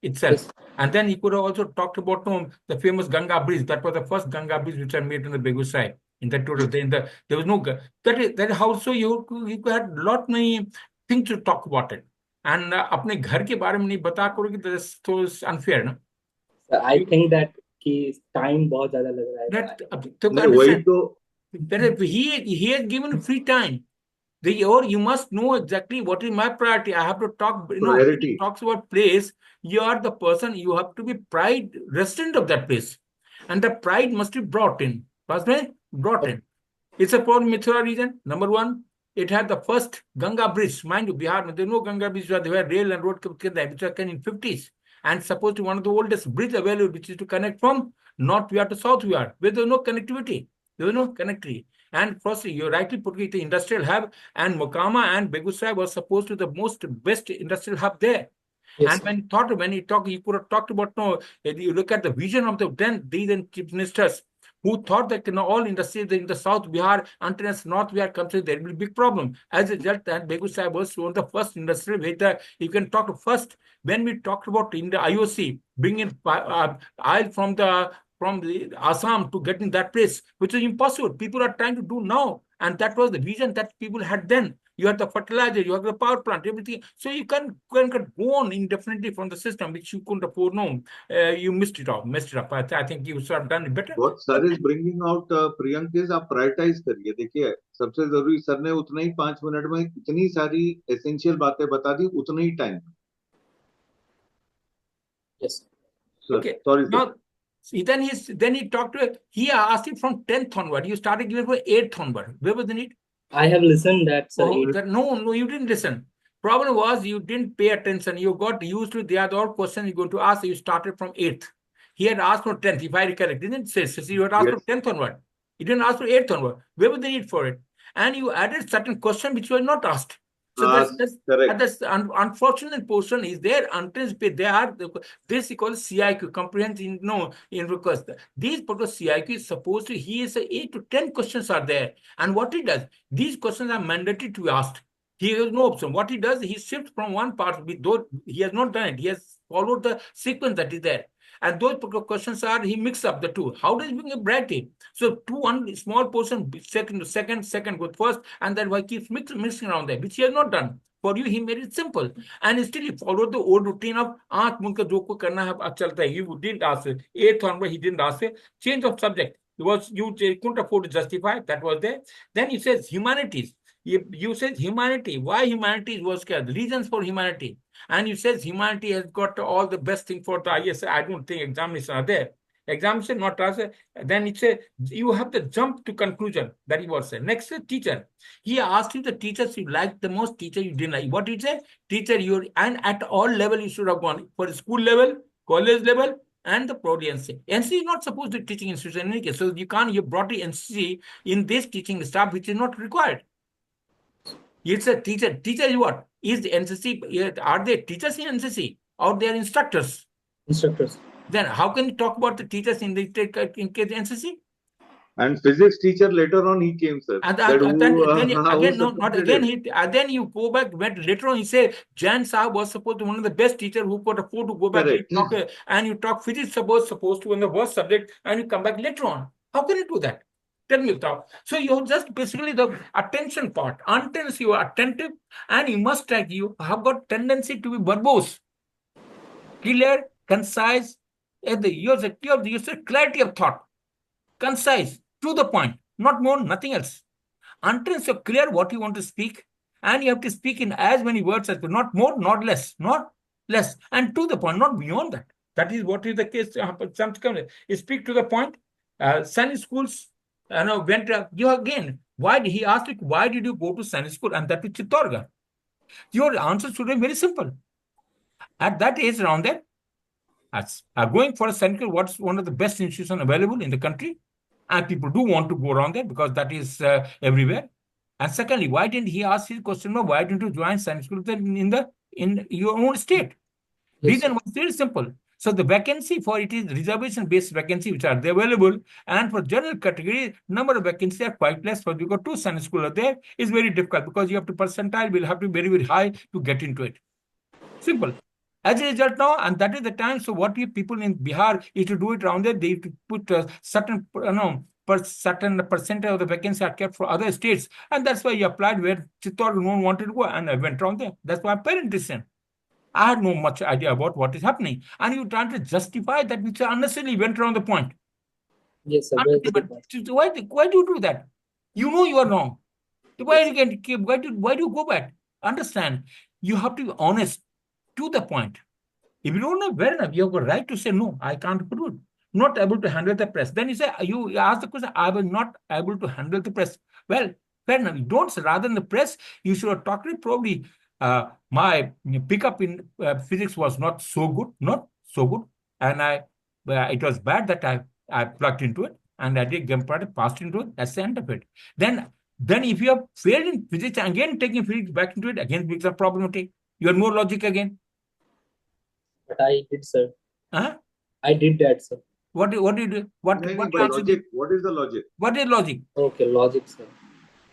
Yes. And then he could have also talked about the famous Ganga Bridge. That was the first Ganga Bridge which was made in the Begusai. In that total, there was no. That is how, so you had lot many things to talk about it. And अपने घर के बारे में नहीं बता करोगे, तो unfair, ना? I think that कि time बहुत ज़्यादा लग रहा है. That वही तो. That he has given free time. You must know exactly what is my priority. I have to talk. When he talks about place, you are the person. You have to be pride resident of that place, and the pride must be brought in. Brought in. It's a poor Mithila region. Number one, it had the first Ganga bridge. Mind you, Bihar, there's no Ganga bridge. There were rail and road which were in 50s, and supposed to be one of the oldest bridge available, which is to connect from North Bihar to South Bihar, where there was no connectivity. And firstly, you rightly put it, the industrial hub, and Mokama and Begusai was supposed to be the best industrial hub there. Yes. And when he talked, he could have talked about, you look at the vision of these chief ministers who thought that all industries in the South Bihar, until North Bihar comes in, there will be a big problem. As a result, that Begusai was one of the first industrial where you can talk first. When we talked about in the IOC, bringing oil from the Assam to get in that place, which is impossible. People are trying to do now. And that was the vision that people had then. You have the fertilizer, you have the power plant, everything. So you can go on indefinitely from the system, which you couldn't afford. No, you messed it up. I think you should have done it better. What sir is bringing out, Priyank, is आप prioritize करिए. देखिए, सबसे जरूरी sir ने उतना ही 5 minute में इतनी सारी essential बातें बता दी, उतना ही time. Yes. Sir, okay. Sorry, now, then he talked to he asked it from 10th onward. You started giving for 8th onward. Where was the need? I have listened that, sir. No, you didn't listen. Problem was you didn't pay attention. You got used to the other questions you're going to ask. You started from 8th. He had asked for 10th, if I recollect. Didn't say you had asked for 10th onward. You didn't ask for 8th onward. Where was the need for it? And you added certain questions which were not asked. So that's unfortunate portion is there until they are this is called CIQ, comprehensive in request. These particular CIQ is supposed to, he is 8 to 10 questions are there. And what he does, these questions are mandatory to be asked. He has no option. What he does, he shifts from one part, though he has not done it. He has followed the sequence that is there. And those questions are, he mixed up the two. How does he bring a variety? So one small portion, second with first, and then why keeps mixing around there, which he has not done. For you, he made it simple. And still he followed the old routine of aankh mund ka jo ko karna hai chalta hai. He didn't ask it. Eighth onward, he didn't ask it. Change of subject. You couldn't afford to justify. That was there. Then he says humanities. You said humanity. Why humanities was scared? Reasons for humanity. And you says humanity has got all the best thing for the IS. I don't think examinations are there. Examination not answer. Then it's a you have to jump to conclusion. That he was saying. Next is teacher. He asked you the teachers you liked the most, teacher you didn't like. What did he say? Teacher you and at all level you should have gone for school level, college level, and the probably NC. NC is not supposed to be teaching institution in any case. So you brought the NC in this teaching staff, which is not required. It's a teacher. Teacher is what? Is the NCC, are they teachers in NCC or they are instructors? Instructors. Then how can you talk about the teachers in case NCC? And physics teacher later on he came, sir. Then you go back later on. He said Jan Saab was supposed to be one of the best teachers who could afford to go back and you talk physics supposed to be the worst subject and you come back later on. How can you do that? Tell me, so you're just basically the attention part. Until you are attentive, and you must you have got tendency to be verbose, clear, concise. You have clarity of thought, concise, to the point, not more, nothing else. Until you're clear what you want to speak, and you have to speak in as many words as not more, not less, and to the point, not beyond that. That is what is the case. Speak to the point. Sunny schools. You again. Why did he ask? Why did you go to Sunny school and that to Chittorgarh? Your answer should be very simple. At that age, around there, going for a Sunny school, what's one of the best institutions available in the country, and people do want to go around there because that is everywhere. And secondly, why didn't he ask his question? Why didn't you join Sunny school in your own state? Yes. Reason was very simple. So the vacancy for it is reservation-based vacancy which are available, and for general category, number of vacancies are quite less. For you got two Sunny school there is very difficult because you have to percentile will have to be very, very high to get into it. Simple. As a result now, and that is the time. So what people in Bihar is to do it around there, they have to put a certain certain percentage of the vacancies are kept for other states, and that's why he applied where Chittor no one wanted to go, and I went around there. That's why parent decision. I had no much idea about what is happening. And you trying to justify that which unnecessarily went around the point. Yes, sir. Why do you do that? You know you are wrong. Why do you go back? Understand, you have to be honest to the point. If you don't know well enough, you have a right to say, no, I can't do it. Not able to handle the press. Then you say, you ask the question, I was not able to handle the press. Well, fair enough. You don't say rather than the press, you should have talked it probably. My pickup in physics was not so good, and it was bad that I plugged into it, and I did passed into it. That's the end of it. Then if you have failed in physics and again taking physics back into it, again becomes a problematic. You have more logic again. But I did, sir. Huh? I did that, sir. What did you do? Logic? What is the logic? What is logic? Okay, logic, sir.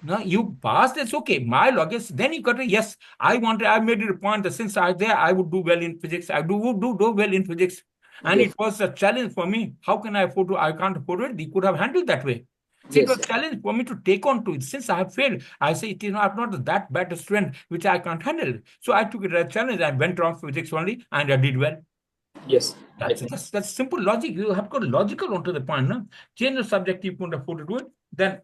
No, you passed, it's okay. My logic, then you got to, yes, I made it a point that since I was there, I would do well in physics. I do well in physics. And yes. It was a challenge for me. How can I can't afford it. They could have handled that way. So yes. It was a challenge for me to take on to it. Since I have failed, I say, I'm not that bad a student, which I can't handle. So I took it as a challenge and went on physics only, and I did well. Yes. That's simple logic. You have got logical onto the point. No? Change the subject, you couldn't afford to do it. Then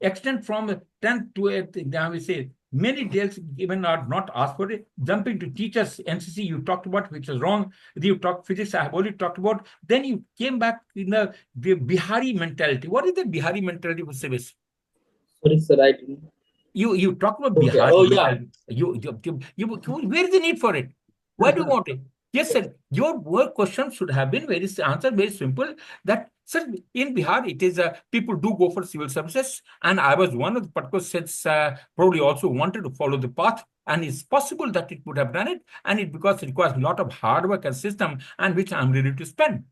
extend from 10th to 8th, now we say many details even are not asked for it. Jumping to teachers, NCC you talked about, which is wrong. You talked physics, I have already talked about. Then you came back in the Bihari mentality. What is the Bihari mentality for civics? Sorry, sir, I didn't. You talked about Bihari mentality. Yeah. Where is the need for it? Why do you want it? Yes, sir. Your work question should have been answered very simple. That, sir, in Bihar, it is people do go for civil services, and I was one of the particular sets probably also wanted to follow the path, and it's possible that it would have done it, and because it requires a lot of hard work and system, and which I'm ready to spend.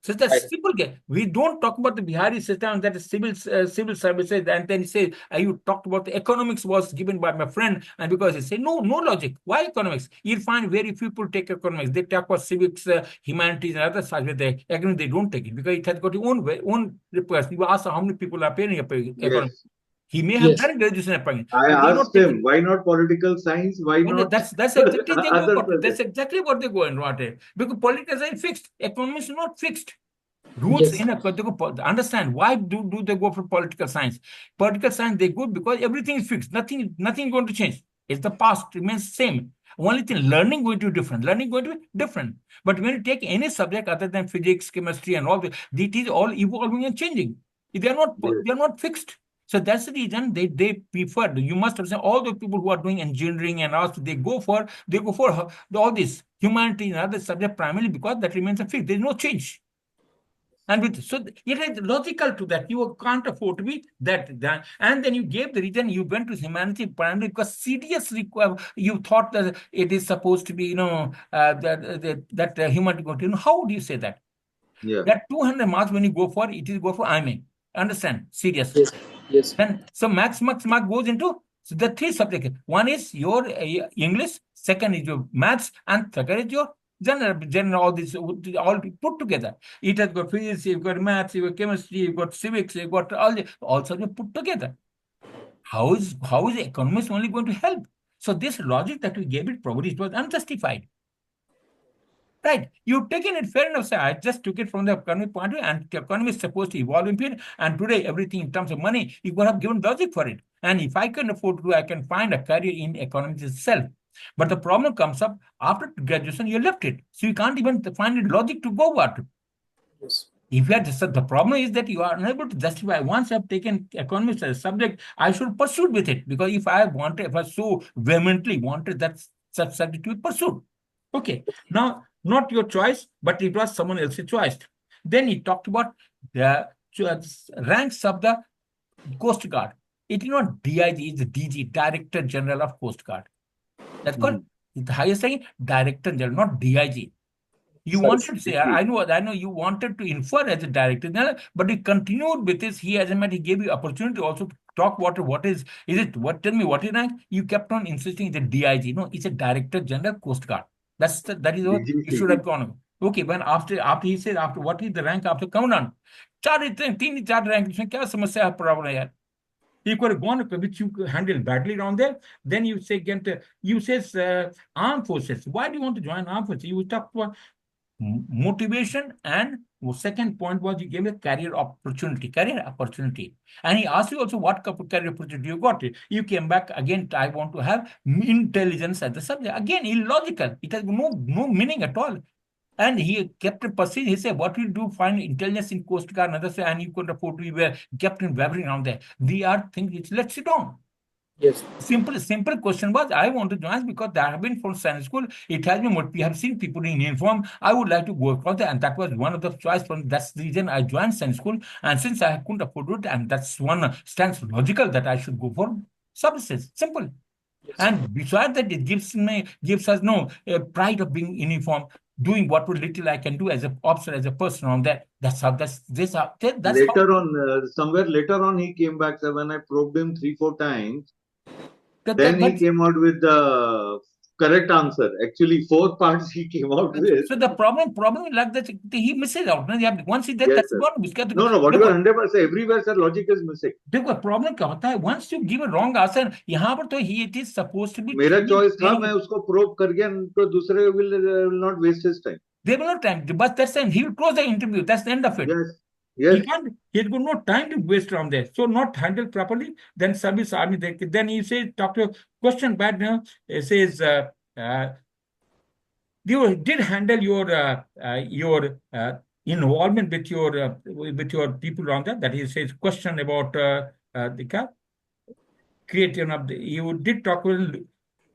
So that's Right. simple game. We don't talk about the Bihari system, that is civil services, and then he says, you talked about the economics was given by my friend, and because he said, no logic. Why economics? You'll find very few people take economics. They talk about civics, humanities, and other subjects. They don't take it because it has got its own request. You ask how many people are paying economics. Yes. He may have Yes. done graduation economics, I but they're not asked taking. him, why not political science? Why And not that's exactly they go other for. That's subjects? exactly what they go and want it. Because politics is fixed. Economics is not fixed. Rules Yes. in a understand why do they go for political science? Political science they go because everything is fixed. Nothing is going to change. It's the past remains same. Only thing learning going to be different. Learning going to be different. But when you take any subject other than physics, chemistry, and all that, it is all evolving and changing. They are Yes. not fixed. So that's the reason they prefer. You must have seen all the people who are doing engineering and also they go for all this humanity and other subject primarily because that remains a fixed. There is no change. And it is logical to that. You can't afford to be that. And then you gave the reason you went to humanity primarily because CDS you thought that it is supposed to be, that humanity. How do you say that? Yeah. That 200 marks when you go for it is go for IMA. Understand? Serious. Yes. Yes. Then so max mark goes into the three subjects. One is your English, second is your maths, and third is your general all this all put together. It has got physics, you've got maths, you've got chemistry, you've got civics, you've got all subjects put together. How is the economist only going to help? So this logic that we gave it probably it was unjustified. Right. You've taken it fair enough, sir. I just took it from the economic point of view, and the economy is supposed to evolve in period. And today, everything in terms of money, you could have given logic for it. And if I can afford to do, I can find a career in economics itself. But the problem comes up after graduation, you left it. So you can't even find it logic to go what. Yes. If you had the problem is that you are unable to justify. Once I've taken economics as a subject, I should pursue with it because if I so vehemently wanted that such subject to be pursued. Okay, now not your choice, but it was someone else's choice. Then he talked about the ranks of the Coast Guard. It is not DIG, it's the DG, Director General of Coast Guard. That's called the highest rank, Director General, not DIG. You Sorry. wanted to say, I know you wanted to infer as a director, but he continued with this. He, as a matter, he gave you opportunity also to talk what is it? Tell me what is rank? You kept on insisting it's a DIG. No, it's a Director General Coast Guard. That is what you should have gone on. Okay, when after he said after what is the rank after commandant? तीन चार rank इसमें क्या समस्या है problem है यार? You could have gone which you handled badly around there. Then you say armed forces. Why do you want to join armed forces? You talk about motivation, and second point was you gave a career opportunity, and he asked you also what career opportunity you got. You came back again, I want to have intelligence as the subject. Again, illogical. It has no meaning at all. And he kept persisting. He said, what will you do? Find intelligence in Coast Guard, another say, and you could afford to be kept in wavering around there. They are things which let's sit down. Yes. Simple question was, I want to join because I have been from science school. It has been what we have seen people in uniform. I would like to go across there, and that was one of the choice. That's the reason I joined science school. And since I couldn't afford it, and that's one stands logical that I should go for services. Simple. Yes. And besides that, it gives us no pride of being in uniform, doing what little I can do as an officer, as a person on that. That's how. That's later on, somewhere later on, he came back. So when I probed him 3-4 times, then he came out with the correct answer. Actually, 4 parts he came out with. So the problem like that he misses out. Once he did Yes, that's sir. gone. No, what you are 100% everywhere, sir. Logic is missing. देखो problem क्या होता है once you give a wrong answer यहाँ पर तो he it is supposed to be मेरा choice था मैं उसको probe कर गया तो दूसरे will not waste his time. They will not time, but that's time he will close the interview. That's the end of it. Yes. He's got no time to waste around there. So not handled properly. Then service army. Then he says, talk to question bad now. He says, you did handle your involvement with your people around that. That he says question about the creative of the. You did talk about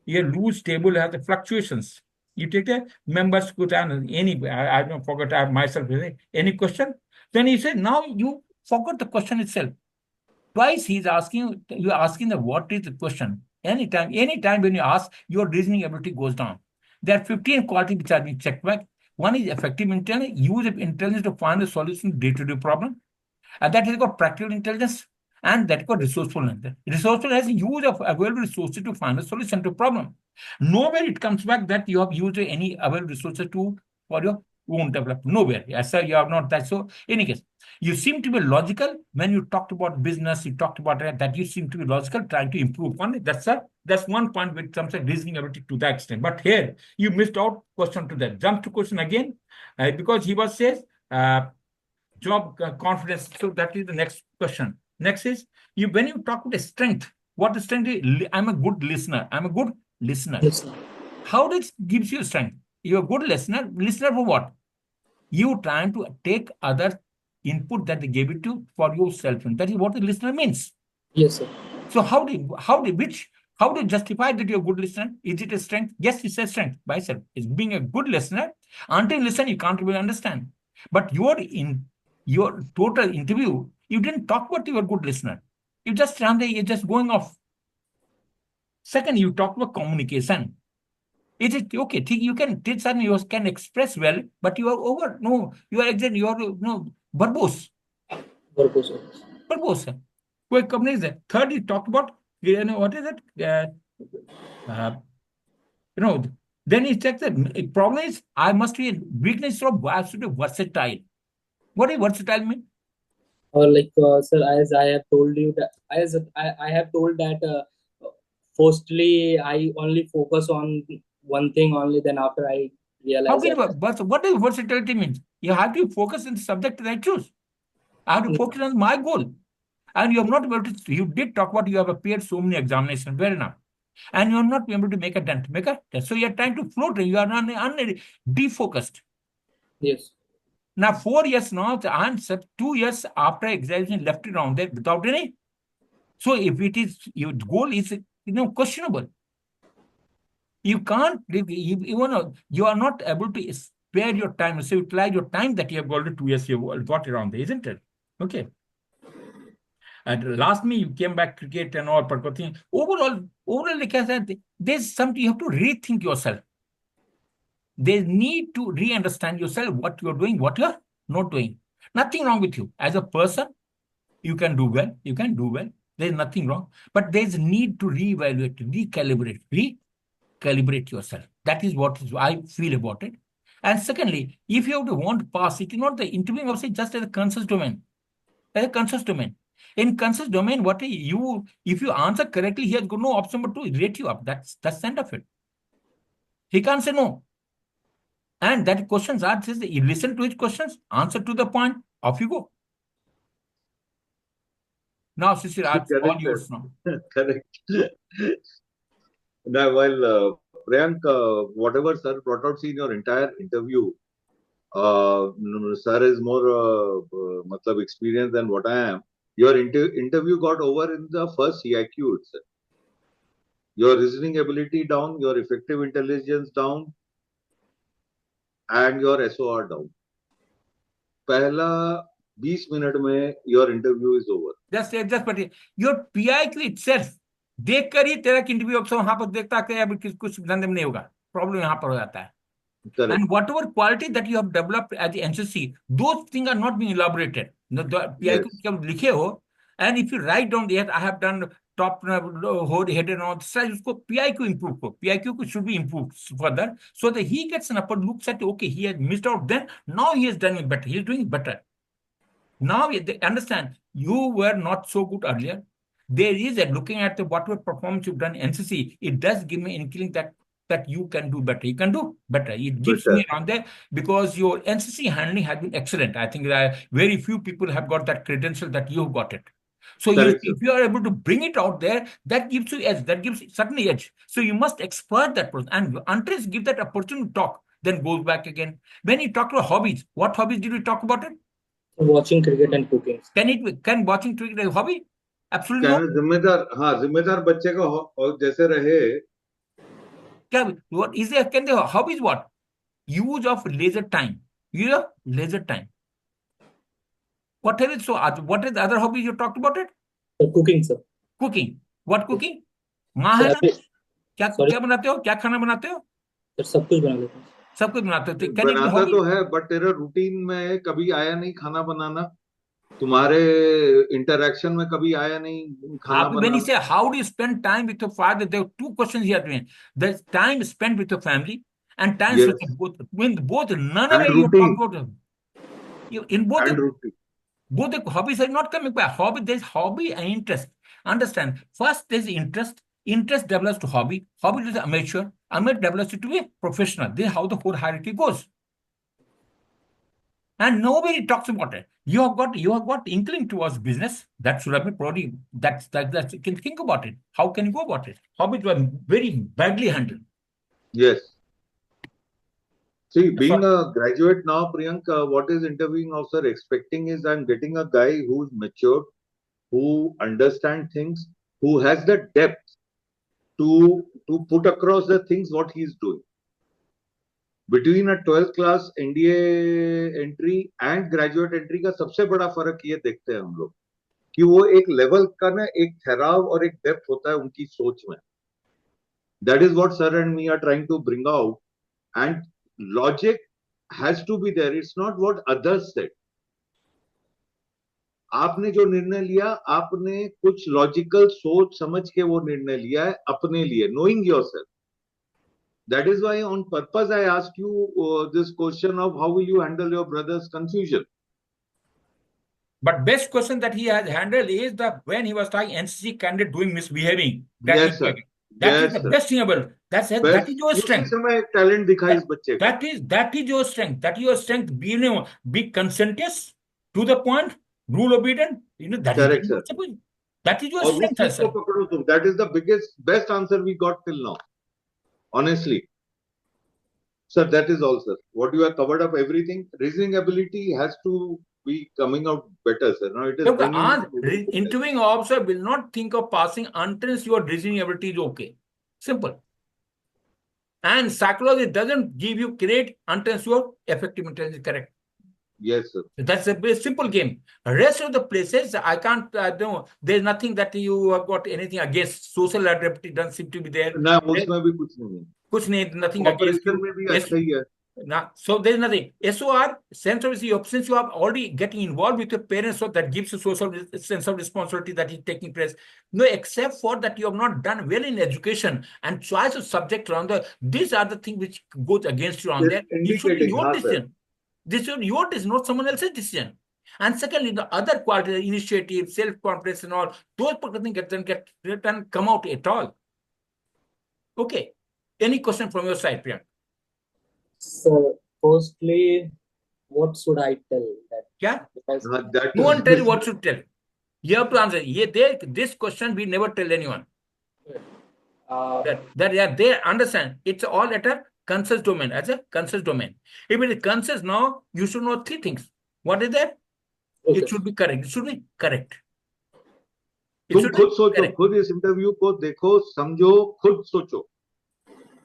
your loose table has the fluctuations. You take the members could any. I don't forget. I myself any question. Then he said, now you forgot the question itself. Twice he's asking, you're asking the what is the question. Anytime when you ask, your reasoning ability goes down. There are 15 qualities which are being checked back. One is effective intelligence, use of intelligence to find a solution to day-to-day problem. And that is called practical intelligence. And that is called resourcefulness. Resourcefulness is use of available resources to find a solution to a problem. Nowhere it comes back that you have used any available resources for your own development. Nowhere. Yes, sir, you have not that. So, in any case, you seem to be logical when you talked about business. You talked about that you seem to be logical, trying to improve on it. That's one point with some reasoning ability to that extent. But here you missed out question to that. Jump to question again, because he was says job confidence. So that is the next question. Next is you when you talk about strength. What is strength? I'm a good listener. I'm a good listener. Yes, sir. How does gives you strength? You're a good listener. Listener for what? You trying to take other input that they gave it to for yourself, and that is what the listener means. Yes, sir. So how do you justify that you're a good listener? Is it a strength? Yes, it's a strength by itself. It's being a good listener. Until you listen, you can't really understand. But in your total interview, you didn't talk about you're a good listener. You just stand there, you're just going off. Second, you talk about communication. Is it okay? You can teach and you can express well, but you are over. No, you are exactly you are no verbose. Purpose, sir. Verbose. Quick company is there. Third, you talked about what is it? Then he checks the problem is I must be a weakness of I should be versatile. What does versatile mean? Sir, as I have told you that I have told that firstly I only focus on one thing only. Then after I How realize can that what does versatility mean? You have to focus on the subject that I choose. I have to focus on my goal. And you have not able to, you did talk about you have appeared so many examinations, fair enough. And you're not able to make a dent. So you're trying to float, you are defocused. yes, Now, 4 years now, the answer, 2 years after examination left it around there without any. So if it is, your goal is, questionable. You can't, you are not able to spare your time. So utilize your time that you have got 2 years, you got around there, isn't it? Okay. And last me, you came back cricket and all, but overall, like I said, there's something you have to rethink yourself. They need to re-understand yourself, what you're doing, what you're not doing. Nothing wrong with you. As a person, you can do well. You can do well. There's nothing wrong. But there's a need to reevaluate, recalibrate yourself. That is what I feel about it. And secondly, if you have to want to pass, it is not the interviewing of just as a conscious domain. As a conscious domain. In conscious domain, if you answer correctly, he has got no option but to rate you up. That's the end of it. He can't say no. And that questions are just you listen to his questions, answer to the point, off you go. Now, Sisiraj, all yours now. Correct. Now, while Priyank, whatever sir brought out in your entire interview, sir is more experienced than what I am. Your interview got over in the first CIQ itself. Your reasoning ability down, your effective intelligence down, and your SOR down. पहला 20 minute में your interview is over. Just but your PIQ itself देख कर ही तेरा interview अक्सर वहां पर देखता है अब कुछ धंधे में नहीं होगा. प्रॉब्लम यहाँ पर हो जाता है. Correct. And whatever quality that you have developed at the NCC, those things are not being elaborated. The PIQ yes. लिखे हो, and if you write down there, I have done top head and all, usko PIQ improve ko. PIQ should be improved further so that he gets an upper look at, okay, he has missed out then, now he has done it better. He is doing better. Now they understand you were not so good earlier. There is a looking at whatever performance you've done in NCC, it does give me an inkling that you can do better. You can do better. It gives me around there because your NCC handling has been excellent. I think very few people have got that credential that you've got it. So if you are able to bring it out there, that gives you edge. That gives certainly edge. So you must exploit that person. And until you give that opportunity to talk, then goes back again. When you talk about hobbies, what hobbies did we talk about it? Watching cricket and cooking. Can watching cricket a hobby? Absolutely not. जिम्मेदार बच्चे को जैसे रहे. What is there? Can the hobbies what? Use of leisure time. Use of leisure time. What is it? So what is the other hobby you talked about it? Cooking, sir. Cooking. What cooking? माँ है ना? क्या बनाते हो? क्या खाना बनाते हो? सब कुछ बना लेते हैं. सब कुछ बनाते हो, कैन इट बी बनाता हॉबी? तो है, बट तेरा रूटीन में कभी आया नहीं खाना बनाना? तुम्हारे इंटरेक्शन में कभी आया नहीं खाना When you banana? say how do you spend time with your father, there are two questions here to me. There's time spent with your family and time spent Yes. with both. None of And you talk routine. about in both. And routine. Both the hobbies are not coming by hobby. There's hobby and interest. Understand? First, there's interest. Interest develops to hobby. Hobby is amateur. Amateur develops to be professional. This is how the whole hierarchy goes. And nobody talks about it. You have got inkling towards business. That should have been probably that's you can think about it. How can you go about it? Hobbies were very badly handled. Yes. See, That's being what. a graduate now, Priyank, what is interviewing officer expecting is I'm getting a guy who's matured, who understands things, who has the depth to put across the things what he's doing. Between a 12th class NDA entry and graduate entry का सबसे बड़ा फर्क ये देखते हैं हम लोग कि वो एक लेवल का ना एक ठहराव और एक डेप्थ होता है उनकी सोच में. That is what sir and me are trying to bring out. And logic has to be there. It's not what others said. आपने जो निर्णय लिया, आपने कुछ लॉजिकल सोच समझ के वो निर्णय लिया है अपने लिए, knowing yourself. That is why on purpose I asked you this question of how will you handle your brother's confusion. But best question that he has handled is that when he was like NCC candidate doing misbehaving, Yes sir. that is Yes the sir. best thing about. That is your उसी strength. समय talent दिखा इस बच्चे का. That is your strength. That is your strength. Be conscientious, to the point, rule obedient. Correct sir. That is your और उस strength, चीज को sir. पकड़ो तुम. That is the best answer we got till now. Honestly. Sir, that is all, sir. What you have covered up everything. Reasoning ability has to be coming out better, sir. Now it is Look, bringing out the interviewing officer will not think of passing until your reasoning ability is okay. Simple. And psychology doesn't give you credit until your effective intelligence is correct. Yes, sir. That's a very simple game. Rest of the places, I can't, no, there's nothing that you have got anything against. Social adaptability doesn't seem to be there. ना उसमें भी कुछ नहीं है. कुछ नहीं, nothing against operation you. में भी अच्छा ही है. So there's nothing. SOR, sense of, since you are already getting involved with your parents, so that gives a social sense of responsibility that is taking place. No, except for that you have not done well in education and choice of subject around there. These are the things which goes against you on there. It should be your decision. This should be your decision, not someone else's decision. And secondly, the other quality, the initiative, self-confidence and all, those get come out at all. Okay. Any question from your side, Priyank? So, firstly, what should I tell? Yeah? That No one tell you what to tell. You have to answer. This question we never tell anyone. They understand. It's all at a conscious domain, as a conscious domain. If it is conscious now, you should know three things. What is that? Okay. It should be correct. It should be correct. तुम खुद सोचो, खुद इस interview को देखो, समझो, खुद सोचो.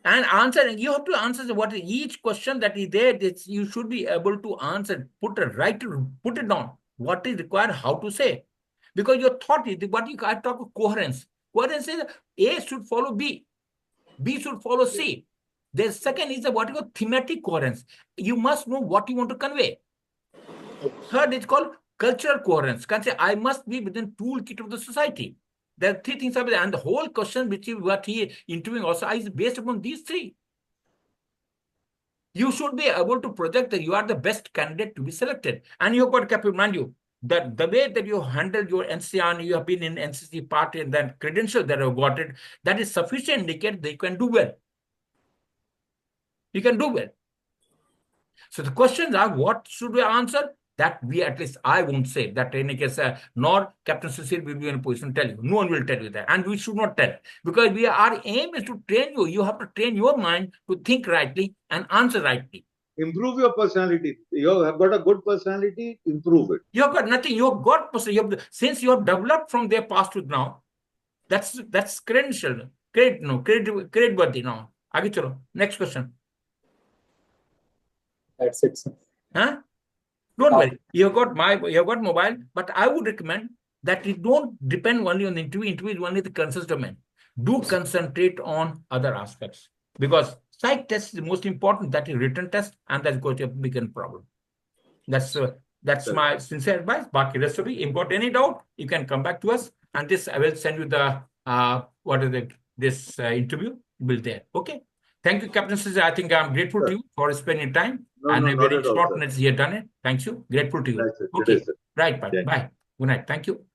And answering, you have to answer what is each question that is there. You should be able to answer, put it down. What is required, how to say. Because your thought is I talk of coherence. Coherence is A should follow B. B should follow C. The second is what you call thematic coherence. You must know what you want to convey. Third is called cultural coherence. Can say I must be within toolkit of the society. There are three things, and the whole question which what he interviewing also is based upon these three. You should be able to project that you are the best candidate to be selected. And you have got to remind you that the way that you handled your NCR, you have been in NCC party and then credential that you have got it, that is sufficient indicate that you can do well. You can do well. So the questions are, what should we answer? That we, at least I won't say that in any case, nor Captain Cecil will be in a position to tell you. No one will tell you that. And we should not tell. Because our aim is to train you. You have to train your mind to think rightly and answer rightly. Improve your personality. You have got a good personality, improve it. You have got nothing. You have got personality. Since you have developed from their past to now, that's credential. Credit worthy now. Aage chalo. Next question. That's it, sir. Huh? Don't worry. You have got mobile, but I would recommend that you don't depend only on the interview. Interview is only the conscious domain. Do concentrate on other aspects, because Psych test is the most important, that is written test, and that's going to be a big problem. That's my sincere advice. Baki recipe. If you got any doubt, you can come back to us, and this I will send you the this interview will there. Okay. Thank you, Captain Caesar. I think I'm grateful to you for spending time. No, And no, a not very at all, short sir. minutes you have done it. Thank you. Grateful to you. Right, sir. Okay. Sir. Right. Bye. Yeah. Bye. Good night. Thank you.